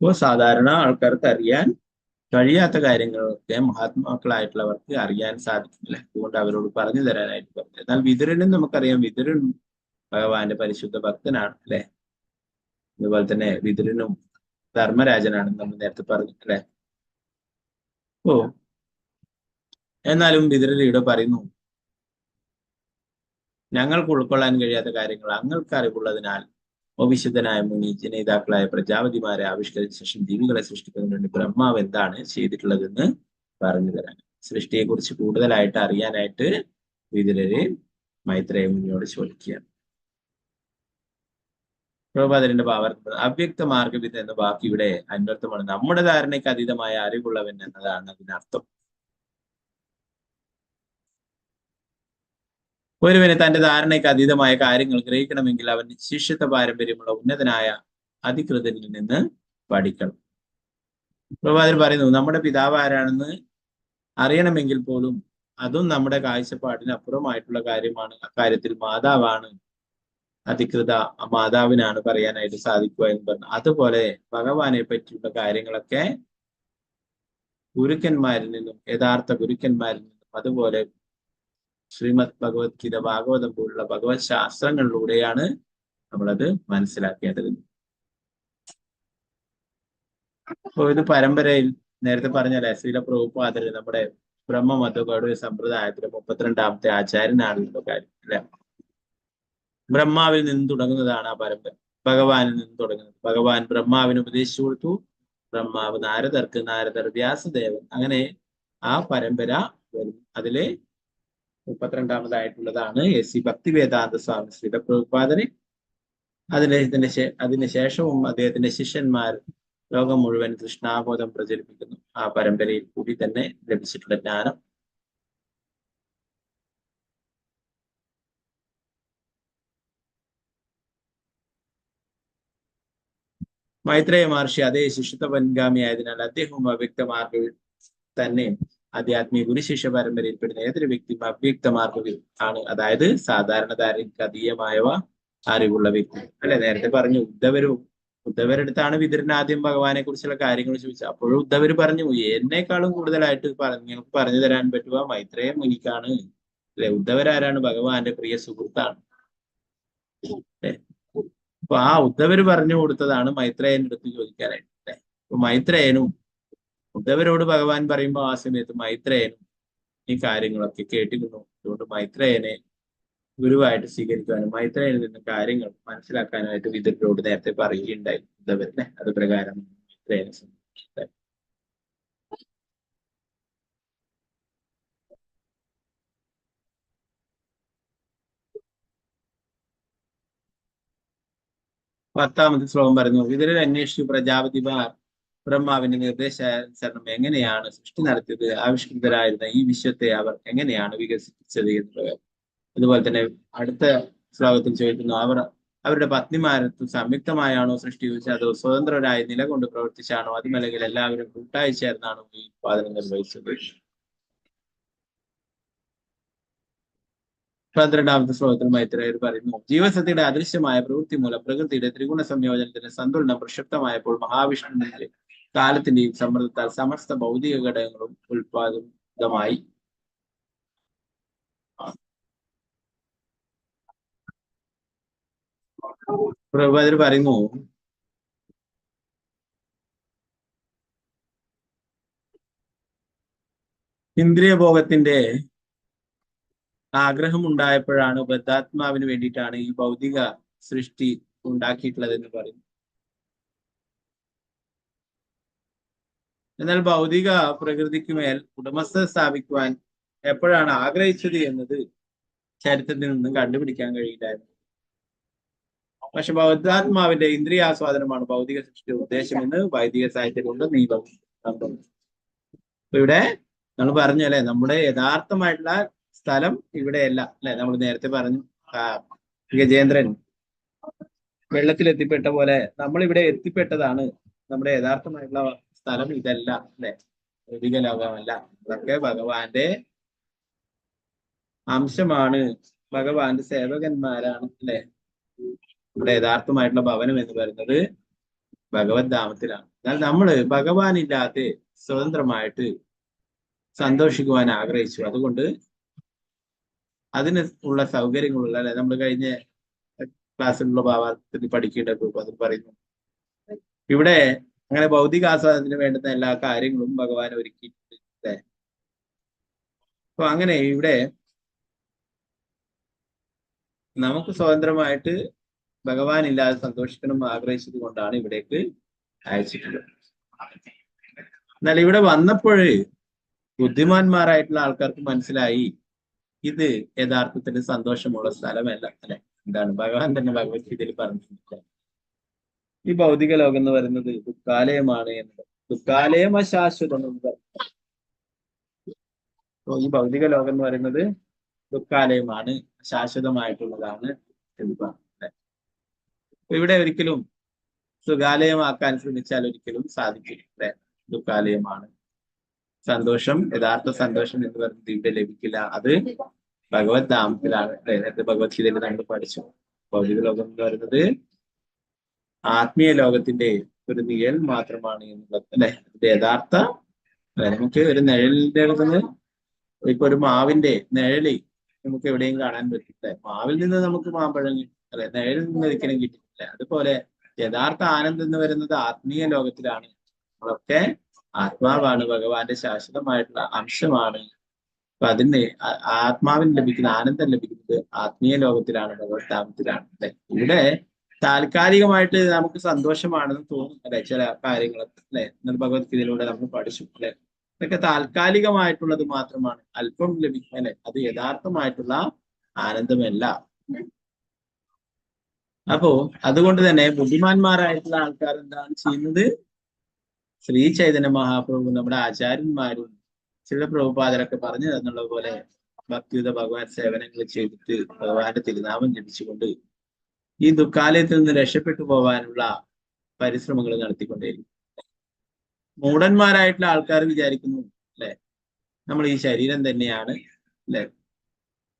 അപ്പോൾ സാധാരണ ആൾക്കാർക്ക് അറിയാൻ കഴിയാത്ത കാര്യങ്ങളൊക്കെ മഹാത്മാക്കളായിട്ടുള്ളവർക്ക് അറിയാൻ സാധിക്കില്ല. അതുകൊണ്ട് അവരോട് പറഞ്ഞു തരാനായിട്ട് പറഞ്ഞു. എന്നാൽ വിതുരനും നമുക്കറിയാം, വിതുരൻ ഭഗവാന്റെ പരിശുദ്ധ ഭക്തനാണ് അല്ലെ. അതുപോലെ തന്നെ വിതുരനും ധർമ്മരാജനാണെന്ന് നമ്മൾ നേരത്തെ പറഞ്ഞു അല്ലെ. ഓ എന്നാലും വിതുരയുടെ പറയുന്നു, ഞങ്ങൾക്ക് ഉൾക്കൊള്ളാൻ കഴിയാത്ത കാര്യങ്ങൾ അങ്ങൾക്ക് അറിവുള്ളതിനാൽ വിശുദ്ധനായ മുനി ജനയിതാക്കളായ പ്രജാപതിമാരെ ആവിഷ്കരിച്ച ശേഷം ജീവികളെ സൃഷ്ടിക്കുന്നതിന് വേണ്ടി ബ്രഹ്മാവ് എന്താണ് ചെയ്തിട്ടുള്ളതെന്ന് പറഞ്ഞു തരാൻ. സൃഷ്ടിയെ കുറിച്ച് കൂടുതലായിട്ട് അറിയാനായിട്ട് വിതുരര് മൈത്രേയ മുനിയോട് ചോദിക്കുകയാണ്. പ്രഭുപാദരന്റെ ഭാവാർത്ഥം അവ്യക്ത മാർഗവിധ എന്ന വാക്ക് ഇവിടെ അന്വർത്ഥമാണ്. നമ്മുടെ ധാരണയ്ക്ക് അതീതമായ അറിവുള്ളവൻ എന്നതാണ് അതിനർത്ഥം. ഒരുവന് തന്റെ ധാരണയ്ക്ക് അതീതമായ കാര്യങ്ങൾ ഗ്രഹിക്കണമെങ്കിൽ അവൻ ശിഷ്യത്വ പാരമ്പര്യമുള്ള ഉന്നതനായ അധികൃതരിൽ നിന്ന് പഠിക്കണം. പ്രഭുപാദർ പറയുന്നു, നമ്മുടെ പിതാവ് ആരാണെന്ന് അറിയണമെങ്കിൽ പോലും അതും നമ്മുടെ കാഴ്ചപ്പാടിന് അപ്പുറമായിട്ടുള്ള കാര്യമാണ്. അക്കാര്യത്തിൽ മാതാവാണ് അധികൃത, മാതാവിനാണ് പറയാനായിട്ട് സാധിക്കുക എന്ന് പറഞ്ഞു. അതുപോലെ ഭഗവാനെ പറ്റിയുള്ള കാര്യങ്ങളൊക്കെ ഗുരുക്കന്മാരിൽ നിന്നും, യഥാർത്ഥ ഗുരുക്കന്മാരിൽ നിന്നും, അതുപോലെ ശ്രീമദ് ഭഗവത്ഗീത, ഭാഗവതം പോലുള്ള ഭഗവത് ശാസ്ത്രങ്ങളിലൂടെയാണ് നമ്മളത് മനസ്സിലാക്കേണ്ടത്. അപ്പോൾ ഇത് പരമ്പരയിൽ നേരത്തെ പറഞ്ഞല്ലേ, ശ്രീല പ്രഭുപാദര് നമ്മുടെ ബ്രഹ്മമതങ്ങളുടെ ഒരു സമ്പ്രദായത്തിലെ 32ാമത്തെ ആചാര്യനാണെന്നുള്ള കാര്യം അല്ലെ. ബ്രഹ്മാവിൽ നിന്ന് തുടങ്ങുന്നതാണ് ആ പരമ്പര. ഭഗവാനിൽ നിന്ന് തുടങ്ങുന്നത്. ഭഗവാൻ ബ്രഹ്മാവിന് ഉപദേശിച്ചു കൊടുത്തു. ബ്രഹ്മാവ് നാരദർക്ക്, നാരദർ വ്യാസദേവൻ, അങ്ങനെ ആ പരമ്പര വരും. അതിലെ 32ാമതായിട്ടുള്ളതാണ് എസ് സി ഭക്തിവേദാന്ത സ്വാമി ശ്രീ പ്രഭുപാദന്. അതിന് ശേഷവും അദ്ദേഹത്തിന്റെ ശിഷ്യന്മാർ ലോകം മുഴുവൻ കൃഷ്ണാബോധം പ്രചരിപ്പിക്കുന്നു. ആ പരമ്പരയിൽ കൂടി തന്നെ ലഭിച്ചിട്ടുള്ള ജ്ഞാനം. മൈത്രേയ മഹർഷി അതേ ശിഷ്യത്വ പൻഗാമി ആയതിനാൽ അദ്ദേഹവും അവ്യക്തമാർഗവിൽ തന്നെ ആധ്യാത്മിക ഗുരുശിഷ്യ പരമ്പരയിൽപ്പെടുന്ന ഏതൊരു വ്യക്തിയും അവ്യക്തമാർഗവിൽ ആണ്. അതായത് സാധാരണധാരയ്ക്ക് അതീയമായവ അറിവുള്ള വ്യക്തി അല്ലെ. നേരത്തെ പറഞ്ഞു ഉദ്ധവരെടുത്താണ് വിതുരൻ ആദ്യം ഭഗവാനെ കുറിച്ചുള്ള കാര്യങ്ങൾ ചോദിച്ചത്. അപ്പോഴും ഉദ്ധവർ പറഞ്ഞു, എന്നേക്കാളും കൂടുതലായിട്ട് നിങ്ങൾക്ക് പറഞ്ഞു തരാൻ പറ്റുക മൈത്രേയ മുനിക്കാണ് അല്ലെ. ഉദ്ധവരാരാണ്? ഭഗവാന്റെ പ്രിയ സുഹൃത്താണ്. അപ്പൊ ആ ഉദ്ധവര് പറഞ്ഞു കൊടുത്തതാണ് മൈത്രേയന്റെ അടുത്ത് ചോദിക്കാനായിട്ട് അല്ലെ. അപ്പൊ മൈത്രേയനും ഉദ്ധവരോട് ഭഗവാൻ പറയുമ്പോൾ ആ സമയത്ത് മൈത്രേയനും ഈ കാര്യങ്ങളൊക്കെ കേട്ടിരുന്നു. അതുകൊണ്ട് മൈത്രേയനെ ഗുരുവായിട്ട് സ്വീകരിക്കാനും മൈത്രേയനിൽ നിന്ന് കാര്യങ്ങൾ മനസ്സിലാക്കാനായിട്ട് വിതുരരോട് നേരത്തെ പറയുകയുണ്ടായി ഉദ്ധവരനെ. അത് പ്രകാരം മൈത്രേയനെ സംബന്ധിച്ചിട്ട് 10ാമത്തെ ശ്ലോകം പറഞ്ഞു. വിതുരർ അന്വേഷിച്ചു പ്രജാപതിമാർ ബ്രഹ്മാവിന്റെ നിർദ്ദേശാനുസരണം എങ്ങനെയാണ് സൃഷ്ടി നടത്തിയത്, ആവിഷ്കൃതരായിരുന്ന ഈ വിശ്വത്തെ അവർ എങ്ങനെയാണ് വികസിപ്പിച്ചത് എന്നുള്ളത്. അതുപോലെ തന്നെ അടുത്ത ശ്ലോകത്തിൽ ചോദിക്കുന്നു, അവരുടെ പത്നിമാരത്ത് സംയുക്തമായാണോ സൃഷ്ടി ചോദിച്ചത്, അതോ സ്വതന്ത്രരായി നിലകൊണ്ട് പ്രവർത്തിച്ചാണോ, അതുമല്ലെങ്കിൽ എല്ലാവരും കൂട്ടായി ചേർന്നാണോ ഈ ഉത്പാദനം നിർവഹിച്ചത്. 12ാമത്തെ ശ്ലോകത്തിൽ മൈത്രേയർ പറയുന്നു, ജീവസത്തയുടെ അദൃശ്യമായ പ്രവൃത്തി മൂലം പ്രകൃതിയുടെ ത്രിഗുണ സംയോജനത്തിന് സന്തുലനം പ്രക്ഷുബ്ധമായപ്പോൾ മഹാവിഷ്ണുവിന്റെ കാലത്തിന്റെയും സമ്മർദ്ദത്താൽ സമസ്ത ഭൗതിക ഘടകങ്ങളും ഉത്പാദിതമായി. പ്രഭുപാദർ പറയുന്നു, ഇന്ദ്രിയഭോഗത്തിന്റെ ആഗ്രഹം ഉണ്ടായപ്പോഴാണ് ബദ്ധാത്മാവിന് വേണ്ടിയിട്ടാണ് ഈ ഭൗതിക സൃഷ്ടി ഉണ്ടാക്കിയിട്ടുള്ളത് എന്ന് പറയുന്നു. എന്നാൽ ഭൗതിക പ്രകൃതിക്ക് മേൽ ഉടമസ്ഥത സ്ഥാപിക്കുവാൻ എപ്പോഴാണ് ആഗ്രഹിച്ചത് എന്നത് ചരിത്രത്തിൽ നിന്നും കണ്ടുപിടിക്കാൻ കഴിയില്ലായിരുന്നു. പക്ഷെ ബൗദ്ധാത്മാവിന്റെ ഇന്ദ്രിയാസ്വാദനമാണ് ഭൗതിക സൃഷ്ടി ഉദ്ദേശമെന്ന് വൈദിക സാഹിത്യത്തിലുണ്ട്. നീളം ഇവിടെ നമ്മൾ പറഞ്ഞു അല്ലെ, നമ്മുടെ യഥാർത്ഥമായിട്ടുള്ള സ്ഥലം ഇവിടെയല്ല അല്ലെ. നമ്മൾ നേരത്തെ പറഞ്ഞു ഗജേന്ദ്രൻ വെള്ളത്തിലെത്തിപ്പെട്ട പോലെ നമ്മൾ ഇവിടെ എത്തിപ്പെട്ടതാണ്. നമ്മുടെ യഥാർത്ഥമായിട്ടുള്ള സ്ഥലം ഇതല്ല അല്ലെ, ഭൗതിക ലോകമല്ല. അതൊക്കെ ഭഗവാന്റെ അംശമാണ്, ഭഗവാന്റെ സേവകന്മാരാണ് അല്ലെ. ഇവിടെ യഥാർത്ഥമായിട്ടുള്ള ഭവനം എന്ന് പറയുന്നത് ഭഗവത് ധാമത്തിലാണ്. എന്നാൽ നമ്മള് ഭഗവാനില്ലാതെ സ്വതന്ത്രമായിട്ട് സന്തോഷിക്കുവാൻ ആഗ്രഹിച്ചു. അതുകൊണ്ട് അതിന് ഉള്ള സൗകര്യങ്ങളുള്ള അല്ലെ, നമ്മൾ കഴിഞ്ഞ ക്ലാസ്സിലുള്ള ഭാവത്തിൽ പഠിക്കേണ്ട അത് പറയുന്നു. ഇവിടെ അങ്ങനെ ഭൗതിക ആസ്വാദനത്തിന് വേണ്ടുന്ന എല്ലാ കാര്യങ്ങളും ഭഗവാൻ ഒരുക്കിയിട്ടുണ്ട് അല്ലെ. അപ്പൊ അങ്ങനെ ഇവിടെ നമുക്ക് സ്വതന്ത്രമായിട്ട് ഭഗവാൻ ഇല്ലാതെ സന്തോഷിക്കണം ആഗ്രഹിച്ചത് കൊണ്ടാണ് ഇവിടേക്ക് അയച്ചിട്ടുള്ളത്. എന്നാൽ ഇവിടെ വന്നപ്പോഴേ ബുദ്ധിമാന്മാരായിട്ടുള്ള ആൾക്കാർക്ക് മനസ്സിലായി ഇത് യഥാർത്ഥത്തിൽ സന്തോഷമുള്ള സ്ഥലമല്ല അല്ലെ. എന്താണ് ഭഗവാൻ തന്നെ ഭഗവത്ഗീതയിൽ പറഞ്ഞിട്ടുണ്ട്, ഈ ഭൗതിക ലോകം എന്ന് പറയുന്നത് ദുഃഖാലയമാണ് എന്നത്. ദുഃഖാലയം അശാശ്വതം എന്ന് പറഞ്ഞു. ഈ ഭൗതിക ലോകം എന്ന് പറയുന്നത് ദുഃഖാലയമാണ്, ശാശ്വതമായിട്ടുള്ളതാണ് എന്ന് പറഞ്ഞു. ഇവിടെ ഒരിക്കലും സുഖാലയമാക്കാൻ ശ്രമിച്ചാൽ ഒരിക്കലും സാധിക്കില്ല. ദുഃഖാലയമാണ്. സന്തോഷം, യഥാർത്ഥ സന്തോഷം എന്ന് പറയുന്നത് ഇവിടെ ലഭിക്കില്ല. അത് ഭഗവത് ധാമത്തിലാണ്. നേരത്തെ ഭഗവത്ഗീതയിൽ നമ്മൾ പഠിച്ചു. ഭൗതിക ലോകം എന്ന് പറയുന്നത് ആത്മീയ ലോകത്തിന്റെ ഒരു നിഴൽ മാത്രമാണ് എന്നുള്ളത് അല്ലെ. അതിന്റെ യഥാർത്ഥ നമുക്ക് ഒരു നിഴലിന്റെ അടുത്ത് ഇപ്പൊ ഒരു മാവിന്റെ നിഴല് നമുക്ക് എവിടെയും കാണാൻ പറ്റില്ല. മാവിൽ നിന്ന് നമുക്ക് മാമ്പഴം കിട്ടും അല്ലെ, നിഴലിൽ നിന്ന് ഒരിക്കലും കിട്ടില്ല. അതുപോലെ യഥാർത്ഥ ആനന്ദം എന്ന് വരുന്നത് ആത്മീയ ലോകത്തിലാണ്. നമ്മളൊക്കെ ആത്മാവാണ്, ഭഗവാന്റെ ശാശ്വതമായിട്ടുള്ള അംശമാണ്. അപ്പൊ അതിന് ആത്മാവിന് ലഭിക്കുന്ന ആനന്ദം ലഭിക്കുന്നത് ആത്മീയ ലോകത്തിലാണ്, ഭഗവത് ധാമത്തിലാണ്. അല്ലെ? ഇവിടെ താൽക്കാലികമായിട്ട് നമുക്ക് സന്തോഷമാണെന്ന് തോന്നും അല്ലെ ചില കാര്യങ്ങളൊക്കെ, അല്ലെ? എന്നാൽ ഭഗവത്ഗീതയിലൂടെ നമ്മൾ പഠിച്ചു, അല്ലെ? ഇതൊക്കെ താൽക്കാലികമായിട്ടുള്ളത് മാത്രമാണ്, അല്പം ലഭിക്കും, അല്ലെ? അത് യഥാർത്ഥമായിട്ടുള്ള ആനന്ദമല്ല. അപ്പോ അതുകൊണ്ട് തന്നെ ബുദ്ധിമാന്മാരായിട്ടുള്ള ആൾക്കാർ എന്താണ് ചെയ്യുന്നത്? ശ്രീ ചൈതന്യ മഹാപ്രഭു, നമ്മുടെ ആചാര്യന്മാരും ചില പ്രഭുപാദരൊക്കെ പറഞ്ഞു തന്നുള്ള പോലെ ഭക്തിയുത ഭഗവാൻ സേവനങ്ങൾ ചെയ്തിട്ട് ഭഗവാന്റെ തിരുനാമം ജപിച്ചുകൊണ്ട് ഈ ദുഃഖാലയത്തിൽ നിന്ന് രക്ഷപ്പെട്ടു പോകാനുള്ള പരിശ്രമങ്ങൾ നടത്തിക്കൊണ്ടേയിരിക്കും. മൂഢന്മാരായിട്ടുള്ള ആൾക്കാർ വിചാരിക്കുന്നു, അല്ലെ, നമ്മൾ ഈ ശരീരം തന്നെയാണ്, അല്ലെ,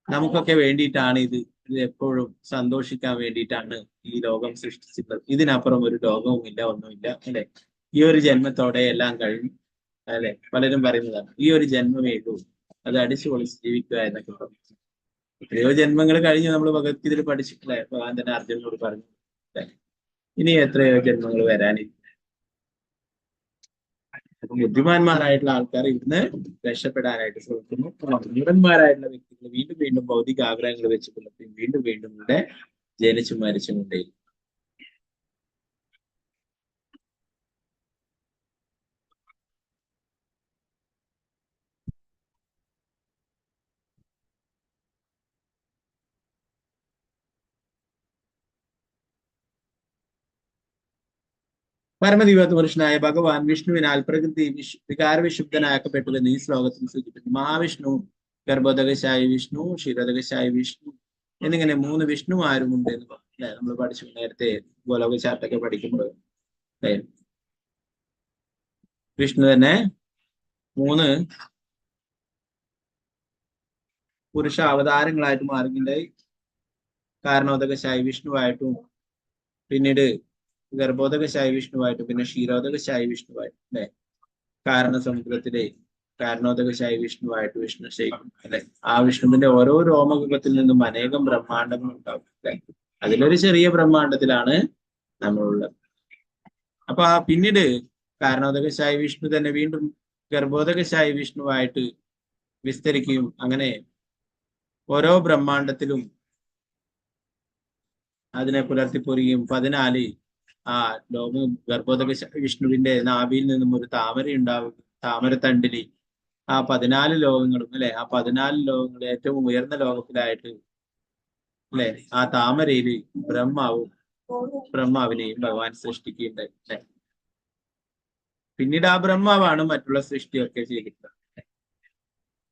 നമുക്കൊക്കെ വേണ്ടിയിട്ടാണ് ഇത് എപ്പോഴും സന്തോഷിക്കാൻ വേണ്ടിയിട്ടാണ് ഈ ലോകം സൃഷ്ടിച്ചിട്ടുള്ളത്, ഇതിനപ്പുറം ഒരു ലോകവും ഇല്ല, ഒന്നുമില്ല, അല്ലെ? ഈ ഒരു ജന്മത്തോടെ എല്ലാം കഴിഞ്ഞു, അല്ലെ? പലരും പറയുന്നതാണ് ഈ ഒരു ജന്മമേ ഉള്ളൂ, അത് അടിച്ചു പൊളിച്ച് ജീവിക്കുക എന്നൊക്കെ പറഞ്ഞു. എത്രയോ ജന്മങ്ങൾ കഴിഞ്ഞു നമ്മൾ ഭഗവത്ഗീതയിൽ പഠിച്ചിട്ടില്ലേ? ഭഗവാൻ തന്നെ അർജുനനോട് പറഞ്ഞു, അല്ലെ, ഇനി എത്രയോ ജന്മങ്ങൾ വരാനില്ല. ബുദ്ധിമാന്മാരായിട്ടുള്ള ആൾക്കാർ ഇന്ന് രക്ഷപ്പെടാനായിട്ട് ശ്രമിക്കുന്നു. മൂഢന്മാരായിട്ടുള്ള വ്യക്തികൾ വീണ്ടും വീണ്ടും ഭൗതിക ആഗ്രഹങ്ങൾ വെച്ച് പുലർത്തി വീണ്ടും വീണ്ടും ഇവിടെ ജനിച്ചു മരിച്ചും കൊണ്ടേ. പരമദിവ്യാത്മ പുരുഷനായ ഭഗവാൻ വിഷ്ണുവിനാൽ പ്രകൃതി വികാരവിശുദ്ധനാക്കപ്പെട്ടുവെന്ന് ഈ ശ്ലോകത്തിൽ സൂചിപ്പിക്കുന്നു. മഹാവിഷ്ണു, ഗർഭോദകശായി വിഷ്ണു, ക്ഷീരോദകശായി വിഷ്ണു എന്നിങ്ങനെ 3 വിഷ്ണുമാരുമുണ്ട് എന്ന് അല്ലെ നമ്മൾ പഠിച്ചു നേരത്തെ ഗോലോക ചാർട്ടൊക്കെ പഠിക്കുമ്പോൾ. അല്ലെ, വിഷ്ണു തന്നെ 3 പുരുഷ അവതാരങ്ങളായിട്ട് മാറുന്നുണ്ടായി. കാരണോദകശായി വിഷ്ണുവായിട്ടും, പിന്നീട് ഗർഭോദകശായി വിഷ്ണുവായിട്ടും, പിന്നെ ക്ഷീരോദകശായി വിഷ്ണുവായിട്ടും, അല്ലെ? കാരണസമുദ്രത്തിലെ കാരണോദകശായി വിഷ്ണുവായിട്ട് വിഷ്ണു ശയിക്കും, അല്ലെ? ആ വിഷ്ണുവിന്റെ ഓരോ രോമകുലത്തിൽ നിന്നും അനേകം ബ്രഹ്മാണ്ടങ്ങൾ ഉണ്ടാവും, അല്ലെ? അതിലൊരു ചെറിയ ബ്രഹ്മാണ്ടത്തിലാണ് നമ്മളുള്ളത്. അപ്പൊ പിന്നീട് കാരണോദകശായി വിഷ്ണു തന്നെ വീണ്ടും ഗർഭോദകശായി വിഷ്ണുവായിട്ട് വിസ്തരിക്കുകയും അങ്ങനെ ഓരോ ബ്രഹ്മാണ്ടത്തിലും അതിനെ പുലർത്തിപ്പൊരുകയും 14 ആ ഗർഭോദക വിഷ്ണുവിന്റെ നാഭിയിൽ നിന്നും ഒരു താമര ഉണ്ടാവുക, താമരത്തണ്ടില് ആ 14 ലോകങ്ങളും, അല്ലെ? ആ 14 ലോകങ്ങൾ ഏറ്റവും ഉയർന്ന ലോകത്തിലായിട്ട്, അല്ലെ, ആ താമരയില് ബ്രഹ്മാവിനെയും ഭഗവാൻ സൃഷ്ടിക്കുകയുണ്ടായി, അല്ലെ? പിന്നീട് ആ ബ്രഹ്മാവാണ് മറ്റുള്ള സൃഷ്ടിയൊക്കെ ചെയ്തിട്ടുള്ളത്.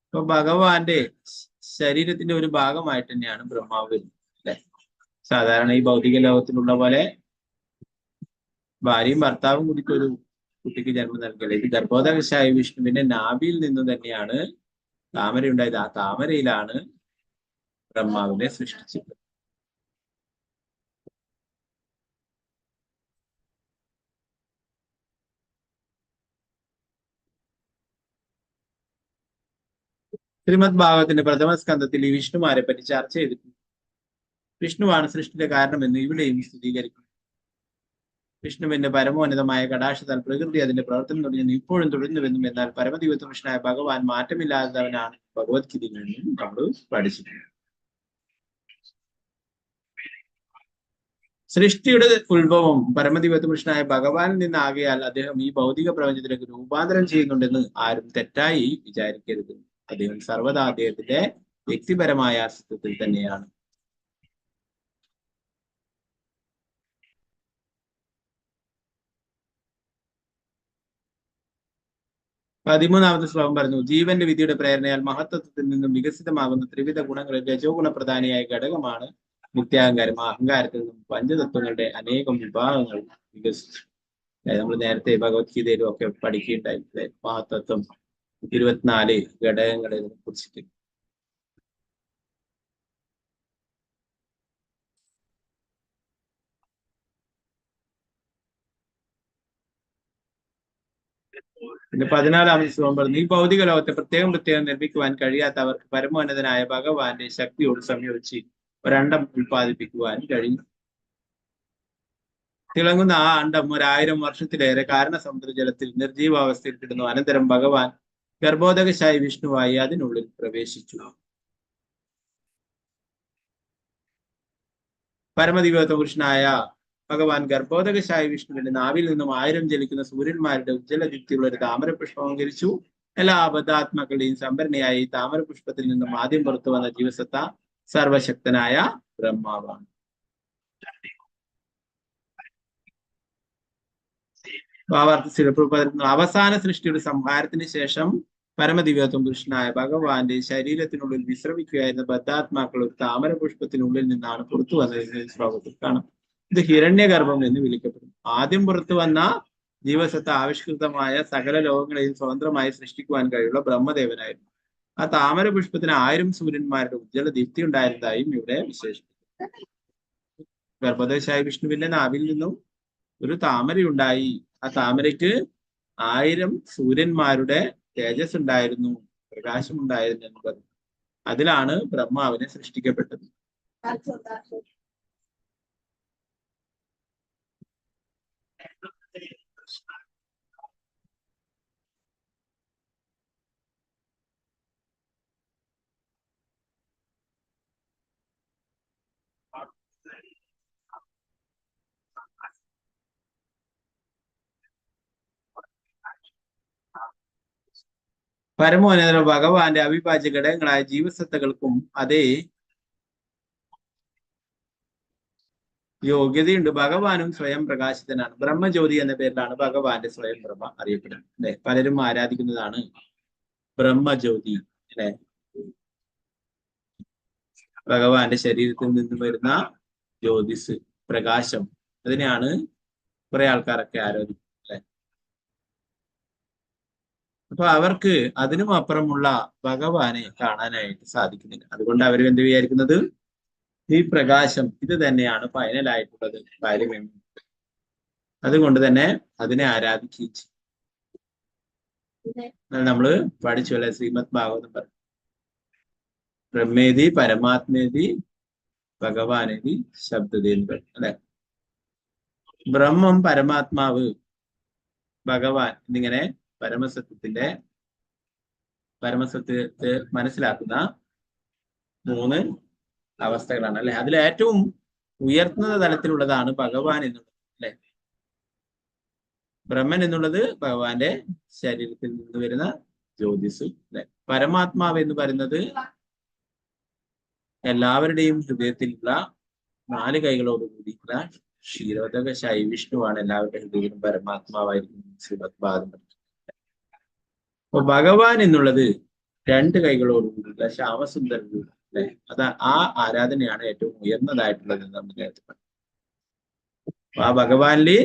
അപ്പൊ ഭഗവാന്റെ ശരീരത്തിന്റെ ഒരു ഭാഗമായിട്ട് തന്നെയാണ് ബ്രഹ്മാവ് വരുന്നത്, അല്ലെ? സാധാരണ ഈ ഭൗതിക ലോകത്തിലുള്ള പോലെ ഭാര്യയും ഭർത്താവും കൂടിയിട്ട് ഒരു കുട്ടിക്ക് ജന്മം നൽകിയത്. ഇത് ഗർഭോദകശായ വിഷ്ണുവിന്റെ നാഭിയിൽ നിന്ന് തന്നെയാണ് താമര ഉണ്ടായത്. ആ താമരയിലാണ് ബ്രഹ്മാവിനെ സൃഷ്ടിച്ചത്. ശ്രീമദ് ഭാഗവതത്തിന്റെ പ്രഥമ സ്കന്ധത്തിൽ ഈ വിഷ്ണുമാരെ പറ്റി ചർച്ച ചെയ്തിട്ടുണ്ട്. വിഷ്ണുവാണ് സൃഷ്ടിയുടെ കാരണമെന്ന് ഇവിടെയും സ്ഥിരീകരിക്കുന്നു. വിഷ്ണുവിന്റെ പരമോന്നതമായ കടാക്ഷത്താൽ പ്രകൃതി അതിന്റെ പ്രവർത്തനം തുടങ്ങി ഇപ്പോഴും തുടരുന്നുവെന്നും, എന്നാൽ പരമദിവ്യ പുരുഷനായ ഭഗവാൻ മാറ്റമില്ലാത്തവനാണ് ഭഗവത്ഗീതയിൽ നിന്നും നമ്മൾ പഠിച്ചിട്ടുണ്ട്. സൃഷ്ടിയുടെ ഉത്ഭവം പരമദിവ്യ പുരുഷനായ ഭഗവാനിൽ നിന്നാകയാൽ അദ്ദേഹം ഈ ഭൗതിക പ്രപഞ്ചത്തിലേക്ക് രൂപാന്തരം ചെയ്യുന്നുണ്ടെന്ന് ആരും തെറ്റായി വിചാരിക്കരുത്. അദ്ദേഹം സർവ്വതാ അദ്ദേഹത്തിന്റെ വ്യക്തിപരമായ അസ്തിത്വത്തിൽ തന്നെയാണ്. പതിമൂന്നാമത്തെ ശ്ലോകം പറഞ്ഞു, ജീവന്റെ വിധിയുടെ പ്രേരണയാൽ മഹത്വത്തിൽ നിന്നും വികസിതമാകുന്ന ത്രിവിധ ഗുണങ്ങളിൽ രജോ ഗുണപ്രധാനിയായ ഘടകമാണ് നിത്യാഹങ്കാരം. ആ അഹങ്കാരത്തിൽ നിന്നും പഞ്ചതത്വങ്ങളുടെ അനേകം വിഭാഗങ്ങൾ വികസിച്ചു. നമ്മൾ നേരത്തെ ഭഗവത്ഗീതയിലും ഒക്കെ പഠിക്കുകയുണ്ടായി, മഹത്തത്വം 24 ഘടകങ്ങളെ കുറിച്ചിട്ട്. പിന്നെ 14-ാമത്തെ ശ്ലോകം പറഞ്ഞു, ഈ ഭൗതിക ലോകത്തെ പ്രത്യേകം നിർമ്മിക്കുവാൻ കഴിയാത്തവർക്ക് പരമോന്നതനായ ഭഗവാന്റെ ശക്തിയോട് സംയോജിച്ച് ഒരണ്ടം ഉൽപ്പാദിപ്പിക്കുവാൻ കഴിയും. തിളങ്ങുന്ന ആ അണ്ടം 1000 വർഷത്തിലേറെ കാരണസമുദ്രജലത്തിൽ നിർജീവാവസ്ഥയിൽ കിടന്നു. അനന്തരം ഭഗവാൻ ഗർഭോദകശായി വിഷ്ണുവായി അതിനുള്ളിൽ പ്രവേശിച്ചു. പരമദിവ്യത്വ പുരുഷനായ ഭഗവാൻ ഗർഭോദകശായി വിഷ്ണുവിന്റെ നാവിൽ നിന്നും 1000 ജലിക്കുന്ന സൂര്യന്മാരുടെ ഉജ്ജ്വലദീപ്തിയുള്ള ഒരു താമരപുഷ്പം അലങ്കരിച്ചു. എല്ലാ അബദ്ധാത്മാക്കളുടെയും സംഭരണിയായി താമരപുഷ്പത്തിൽ നിന്നും ആദ്യം പുറത്തു വന്ന ജീവസത്ത സർവശക്തനായ ബ്രഹ്മാവാണ്. അവസാന സൃഷ്ടിയുടെ സംഹാരത്തിന് ശേഷം പരമദിവ്യത്വം പുരുഷനായ ഭഗവാന്റെ ശരീരത്തിനുള്ളിൽ വിശ്രമിക്കുകയായിരുന്ന ബദ്ധാത്മാക്കൾ ഒരു താമര പുഷ്പത്തിനുള്ളിൽ നിന്നാണ് പുറത്തു വന്നതെന്ന് ശ്ലോകത്തിൽ കാണാം. ഇത് ഹിരണ്യഗർഭം എന്ന് വിളിക്കപ്പെടുന്നു. ആദ്യം പുറത്തു വന്ന ജീവസത്ത ആവിഷ്കൃതമായ സകല ലോകങ്ങളെയും സ്വതന്ത്രമായി സൃഷ്ടിക്കുവാൻ കഴിയുള്ള ബ്രഹ്മദേവനായിരുന്നു. ആ താമര പുഷ്പത്തിന് 1000 സൂര്യന്മാരുടെ ഉജ്ജ്വല ദീപ്തി ഉണ്ടായിരുന്നതായും ഇവിടെ വിശേഷിപ്പിക്കുന്നു. ഗർഭോദകശായി വിഷ്ണുവിന്റെ നാവിൽ നിന്നും ഒരു താമരയുണ്ടായി. ആ താമരയ്ക്ക് 1000 സൂര്യന്മാരുടെ തേജസ് ഉണ്ടായിരുന്നു, പ്രകാശമുണ്ടായിരുന്നു എന്ന് പറഞ്ഞു. അതിലാണ് ബ്രഹ്മാവിനെ സൃഷ്ടിക്കപ്പെട്ടത്. പരമോന്നത ഭഗവാന്റെ അവിഭാജ്യ ഘടകങ്ങളായ ജീവസത്തകൾക്കും അതേ യോഗ്യതയുണ്ട്. ഭഗവാനും സ്വയം പ്രകാശിതനാണ്. ബ്രഹ്മജ്യോതി എന്ന പേരിലാണ് ഭഗവാന്റെ സ്വയം പ്രഭ അറിയപ്പെടുന്നത്. അല്ലെ, പലരും ആരാധിക്കുന്നതാണ് ബ്രഹ്മജ്യോതി. അല്ലെ, ഭഗവാന്റെ ശരീരത്തിൽ നിന്നും വരുന്ന ജ്യോതിസ്, പ്രകാശം, അതിനെയാണ് കുറെ ആൾക്കാരൊക്കെ ആരാധിക്കുന്നത്. അല്ലെ, അപ്പൊ അവർക്ക് അതിനും അപ്പുറമുള്ള ഭഗവാനെ കാണാനായിട്ട് സാധിക്കുന്നില്ല. അതുകൊണ്ട് അവർ എന്ത് വിചാരിക്കുന്നത്, ഈ പ്രകാശം ഇത് തന്നെയാണ് ഫൈനലായിട്ടുള്ളത് കാര്യം. അതുകൊണ്ട് തന്നെ അതിനെ ആരാധിക്കുകയും ചെയ്യും. നമ്മള് പഠിച്ചു അല്ലെ, ശ്രീമദ് ഭാഗവതം പറഞ്ഞു, ബ്രഹ്മേതി പരമാത്മേതി ഭഗവാനേതി ശബ്ദതേ എന്ന് പറഞ്ഞു. അല്ലെ, ബ്രഹ്മം, പരമാത്മാവ്, ഭഗവാൻ എന്നിങ്ങനെ പരമസത്യത്തെ മനസ്സിലാക്കുന്ന 3 അവസ്ഥകളാണ്. അല്ലെ, അതിൽ ഏറ്റവും ഉയർത്തുന്ന തലത്തിലുള്ളതാണ് ഭഗവാൻ എന്നുള്ളത്. അല്ലെ, ബ്രഹ്മൻ എന്നുള്ളത് ഭഗവാന്റെ ശരീരത്തിൽ നിന്ന് വരുന്ന ജ്യോതിസ്. അല്ലെ, പരമാത്മാവ് എന്ന് പറയുന്നത് എല്ലാവരുടെയും ഹൃദയത്തിലുള്ള 4 കൈകളോട് കൂടിയുള്ള ക്ഷീരോദകശായി വിഷ്ണുവാണ് എല്ലാവരുടെ ഹൃദയത്തിലും പരമാത്മാവായിരിക്കും ശ്രീമദ് ഭാഗവതം. അപ്പൊ ഭഗവാൻ എന്നുള്ളത് 2 കൈകളോടുകൂടിയുള്ള ശ്യാമസുന്ദരൻ. അല്ലെ, ആ ആരാധനയാണ് ഏറ്റവും ഉയർന്നതായിട്ടുള്ളത് എന്ന് നമ്മൾ നേരത്തെ പറഞ്ഞു. ആ ഭഗവാനില്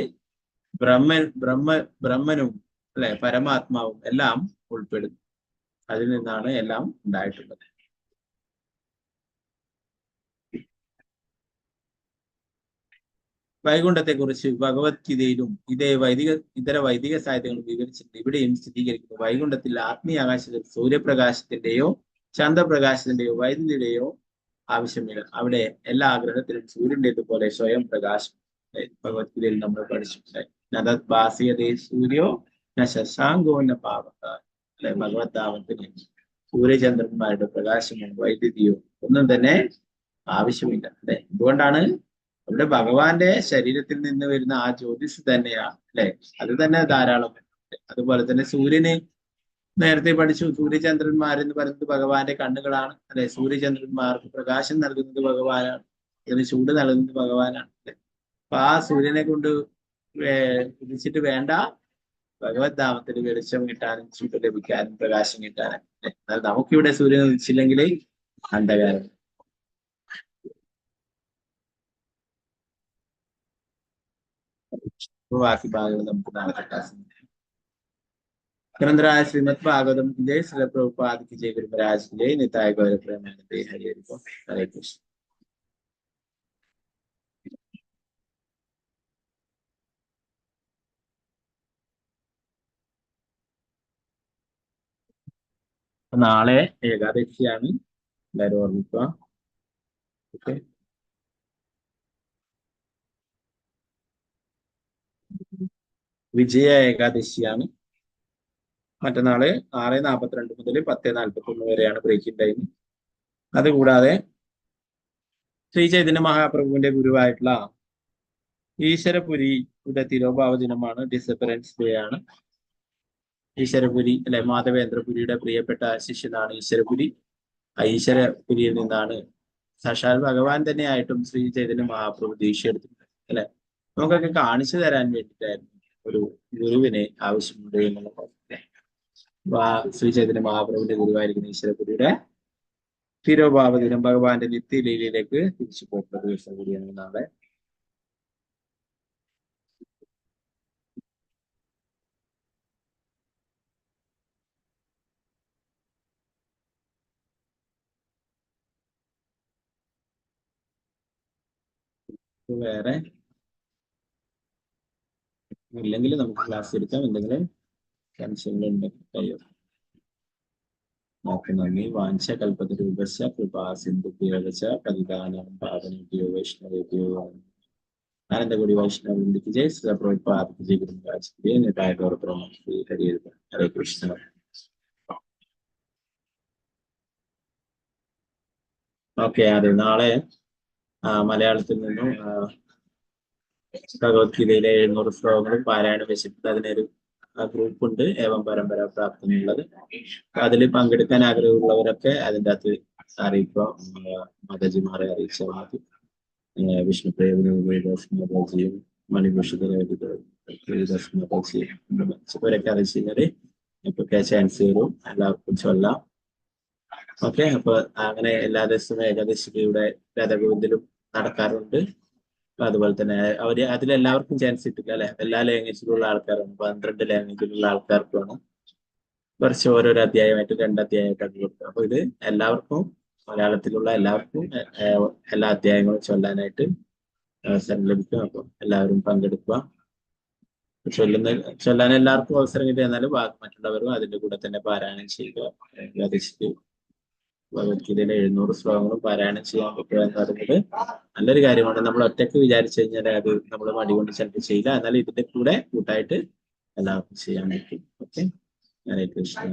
ബ്രഹ്മനും അല്ലെ പരമാത്മാവും എല്ലാം ഉൾപ്പെടുന്നു. അതിൽ നിന്നാണ് എല്ലാം ഉണ്ടായിട്ടുള്ളത്. വൈകുണ്ഠത്തെ കുറിച്ച് ഭഗവത്ഗീതയിലും ഇതര വൈദിക സാഹിത്യങ്ങളും വിവരിച്ചിട്ടുണ്ട്. ഇവിടെയും സ്ഥിരീകരിക്കുന്നു. വൈകുണ്ഠത്തിൽ ആത്മീയ ആകാശത്തിൽ സൂര്യപ്രകാശത്തിന്റെയോ ചന്ദ്രപ്രകാശത്തിന്റെയോ വൈദ്യുതിയുടെയോ ആവശ്യമില്ല. അവിടെ എല്ലാ ആഗ്രഹത്തിലും സൂര്യൻ്റെതുപോലെ സ്വയം പ്രകാശം. ഭഗവത്ഗീതയിൽ നമ്മൾ പഠിച്ചിട്ടുണ്ട്. ഭാസ്യതേ സൂര്യോ ന ശശാങ്കോ ന പാവക. അല്ലെ, ഭഗവത്ധാമത്തിന് സൂര്യചന്ദ്രന്മാരുടെ പ്രകാശമോ വൈദ്യുതിയോ ഒന്നും തന്നെ ആവശ്യമില്ല. അല്ലെ, അതുകൊണ്ടാണ് അവിടെ ഭഗവാന്റെ ശരീരത്തിൽ നിന്ന് വരുന്ന ആ ജ്യോതിസ് തന്നെയാണ്. അല്ലെ, അത് തന്നെ ധാരാളം. അതുപോലെ തന്നെ സൂര്യന് നേരത്തെ പഠിച്ചു, സൂര്യചന്ദ്രന്മാരെന്ന് പറയുന്നത് ഭഗവാന്റെ കണ്ണുകളാണ്. അല്ലെ, സൂര്യചന്ദ്രന്മാർക്ക് പ്രകാശം നൽകുന്നത് ഭഗവാനാണ്, അതിന് ചൂട് നൽകുന്നത് ഭഗവാനാണ്. അല്ലെ, അപ്പൊ ആ സൂര്യനെ കൊണ്ട് ഉദിച്ചിട്ട് വേണ്ട ഭഗവത്ധാമത്തിൽ വെളിച്ചം കിട്ടാനും ചൂട് ലഭിക്കാനും പ്രകാശം കിട്ടാനും. എന്നാൽ നമുക്കിവിടെ സൂര്യൻ ഉദിച്ചില്ലെങ്കിൽ അന്ധകാരം. ബാക്കി ഭാഗങ്ങൾ നമുക്ക് നാളത്തെ ക്ലാസ്സിൽ. ഗ്രന്ഥരായ ശ്രീമദ് ഭാഗവതം ജയ ശ്രീ പ്രഭുപാദിക്ക് ജയ ഗുരുമരാജ് ജയ നിതായ ഗൗരവപ്രേമാനന്ദേ ഹരി ഹരി. ഹരേ കൃഷ്ണ. നാളെ ഏകാദശിയാണ്, എല്ലാവരും ഓർമ്മിക്കുക. ഓക്കെ. വിജയ ഏകാദശിയാണ്. മറ്റന്നാള് 6:42 മുതൽ 10:41 വരെയാണ് ബ്രേക്കിംഗ് ടൈം. അതുകൂടാതെ ശ്രീ ചൈതന്യ മഹാപ്രഭുവിന്റെ ഗുരുവായിട്ടുള്ള ഈശ്വരപുരിയുടെ തിരോഭാവ ദിനമാണ്. ഡിസപ്പറൻസ് ഡേ ആണ്. ഈശ്വരപുരി അല്ലെ, മാധവേന്ദ്രപുരിയുടെ പ്രിയപ്പെട്ട ശിഷ്യനാണ് ഈശ്വരപുരി. ആ ഈശ്വരപുരിയിൽ നിന്നാണ് സാക്ഷാൽ ഭഗവാൻ തന്നെയായിട്ടും ശ്രീ ചൈതന്യ മഹാപ്രഭു ദീക്ഷ എടുത്തിട്ടുണ്ട് അല്ലെ. നമുക്കൊക്കെ കാണിച്ചു തരാൻ വേണ്ടിയിട്ടായിരുന്നു ഒരു ഗുരുവിനെ ആവശ്യമുണ്ട് എന്നുള്ളത്. ശ്രീ ചൈതന്യ മഹാപ്രഭുവിന്റെ ഗുരുവായിരിക്കുന്ന ഈശ്വരപുരിയുടെ തിരോഭാവ ദിനം, ഭഗവാന്റെ നിത്യലീലയിലേക്ക് തിരിച്ചു പോയിട്ടുള്ള ദിവസം കൂടിയാണ് നാളെ. വേറെ ഇല്ലെങ്കിൽ നമുക്ക് ക്ലാസ് എടുക്കാം. എന്തെങ്കിലും സംശയങ്ങളുണ്ടെങ്കിൽ നന്ദി. വാഞ്ച കൽപ്പതരൂപശ്ച കൃപാ സിന്ധുഭ്യവച പതിദാനം പാവനേഭ്യോ വൈഷ്ണവേഭ്യോ ആനന്ദഗുടി വൈഷ്ണവൃന്ദിക്ക് ജയ്. ശ്രീ പ്രഭുപാദ് ജി ഗുരുരാജ് നിതായ ഗൗരവ ശ്രീ ഹരേ കൃഷ്ണ. ഓക്കെ, അതെ, നാളെ മലയാളത്തിൽ നിന്നും ഭഗവത്ഗീതയിലെ 700 ശ്ലോകങ്ങളും പാരായണം വെച്ചിട്ടുണ്ട്. അതിനൊരു ഗ്രൂപ്പ് ഉണ്ട്, ഏവം പരമ്പര പ്രാപ്തമുള്ളത്. അതിൽ പങ്കെടുക്കാൻ ആഗ്രഹമുള്ളവരൊക്കെ അതിൻ്റെ അകത്ത് അറിയിക്കുക. മാതാജിമാരെ അറിയിച്ചാൽ മതി. വിഷ്ണുപ്രേമിനും മാതാജിയും മണിഭൂഷിതരൊക്കെ അറിയിച്ചു കഴിഞ്ഞാല് ഇപ്പൊക്കെ ചാൻസ് വരും, എല്ലാവർക്കും ചൊല്ലാം. ഓക്കെ, അപ്പൊ അങ്ങനെ എല്ലാ ദിവസവും ഏകാദശിയുടെ രഥഗോവിന്ദലും നടക്കാറുണ്ട്. അതുപോലെ തന്നെ അതിലെല്ലാവർക്കും ചാൻസ് കിട്ടില്ല അല്ലെ. എല്ലാ ലാംഗ്വേജിലുള്ള ആൾക്കാരാണ്, 12 ലാംഗ്വേജിലുള്ള ആൾക്കാർക്കാണ് കുറച്ച് ഓരോരോ അധ്യായമായിട്ട് 2 അധ്യായമായിട്ടാണ് കൊടുക്കുക. അപ്പൊ ഇത് എല്ലാവർക്കും, മലയാളത്തിലുള്ള എല്ലാവർക്കും എല്ലാ അധ്യായങ്ങളും ചൊല്ലാനായിട്ട് അവസരം ലഭിക്കും. അപ്പൊ എല്ലാവരും പങ്കെടുക്കുക. ചൊല്ലാൻ എല്ലാവർക്കും അവസരം കിട്ടുക, എന്നാലും മറ്റുള്ളവരും അതിന്റെ കൂടെ തന്നെ പാരായണം ചെയ്യുക. ഏകാദശിക്ക് ഭഗവത്ഗീതയിലെ 700 ശ്ലോകങ്ങളും പാരായണം ചെയ്യാൻ പറ്റുക എന്ന് പറയുന്നത് നല്ലൊരു കാര്യമാണ്. നമ്മൾ ഒറ്റയ്ക്ക് വിചാരിച്ചു കഴിഞ്ഞാൽ അത് നമ്മൾ മടി കൊണ്ട് ചിലപ്പോൾ ചെയ്യില്ല. എന്നാൽ ഇതിന്റെ കൂടെ കൂട്ടായിട്ട് എല്ലാവർക്കും ചെയ്യാൻ പറ്റും. ഓക്കെ, ഹരേ കൃഷ്ണ.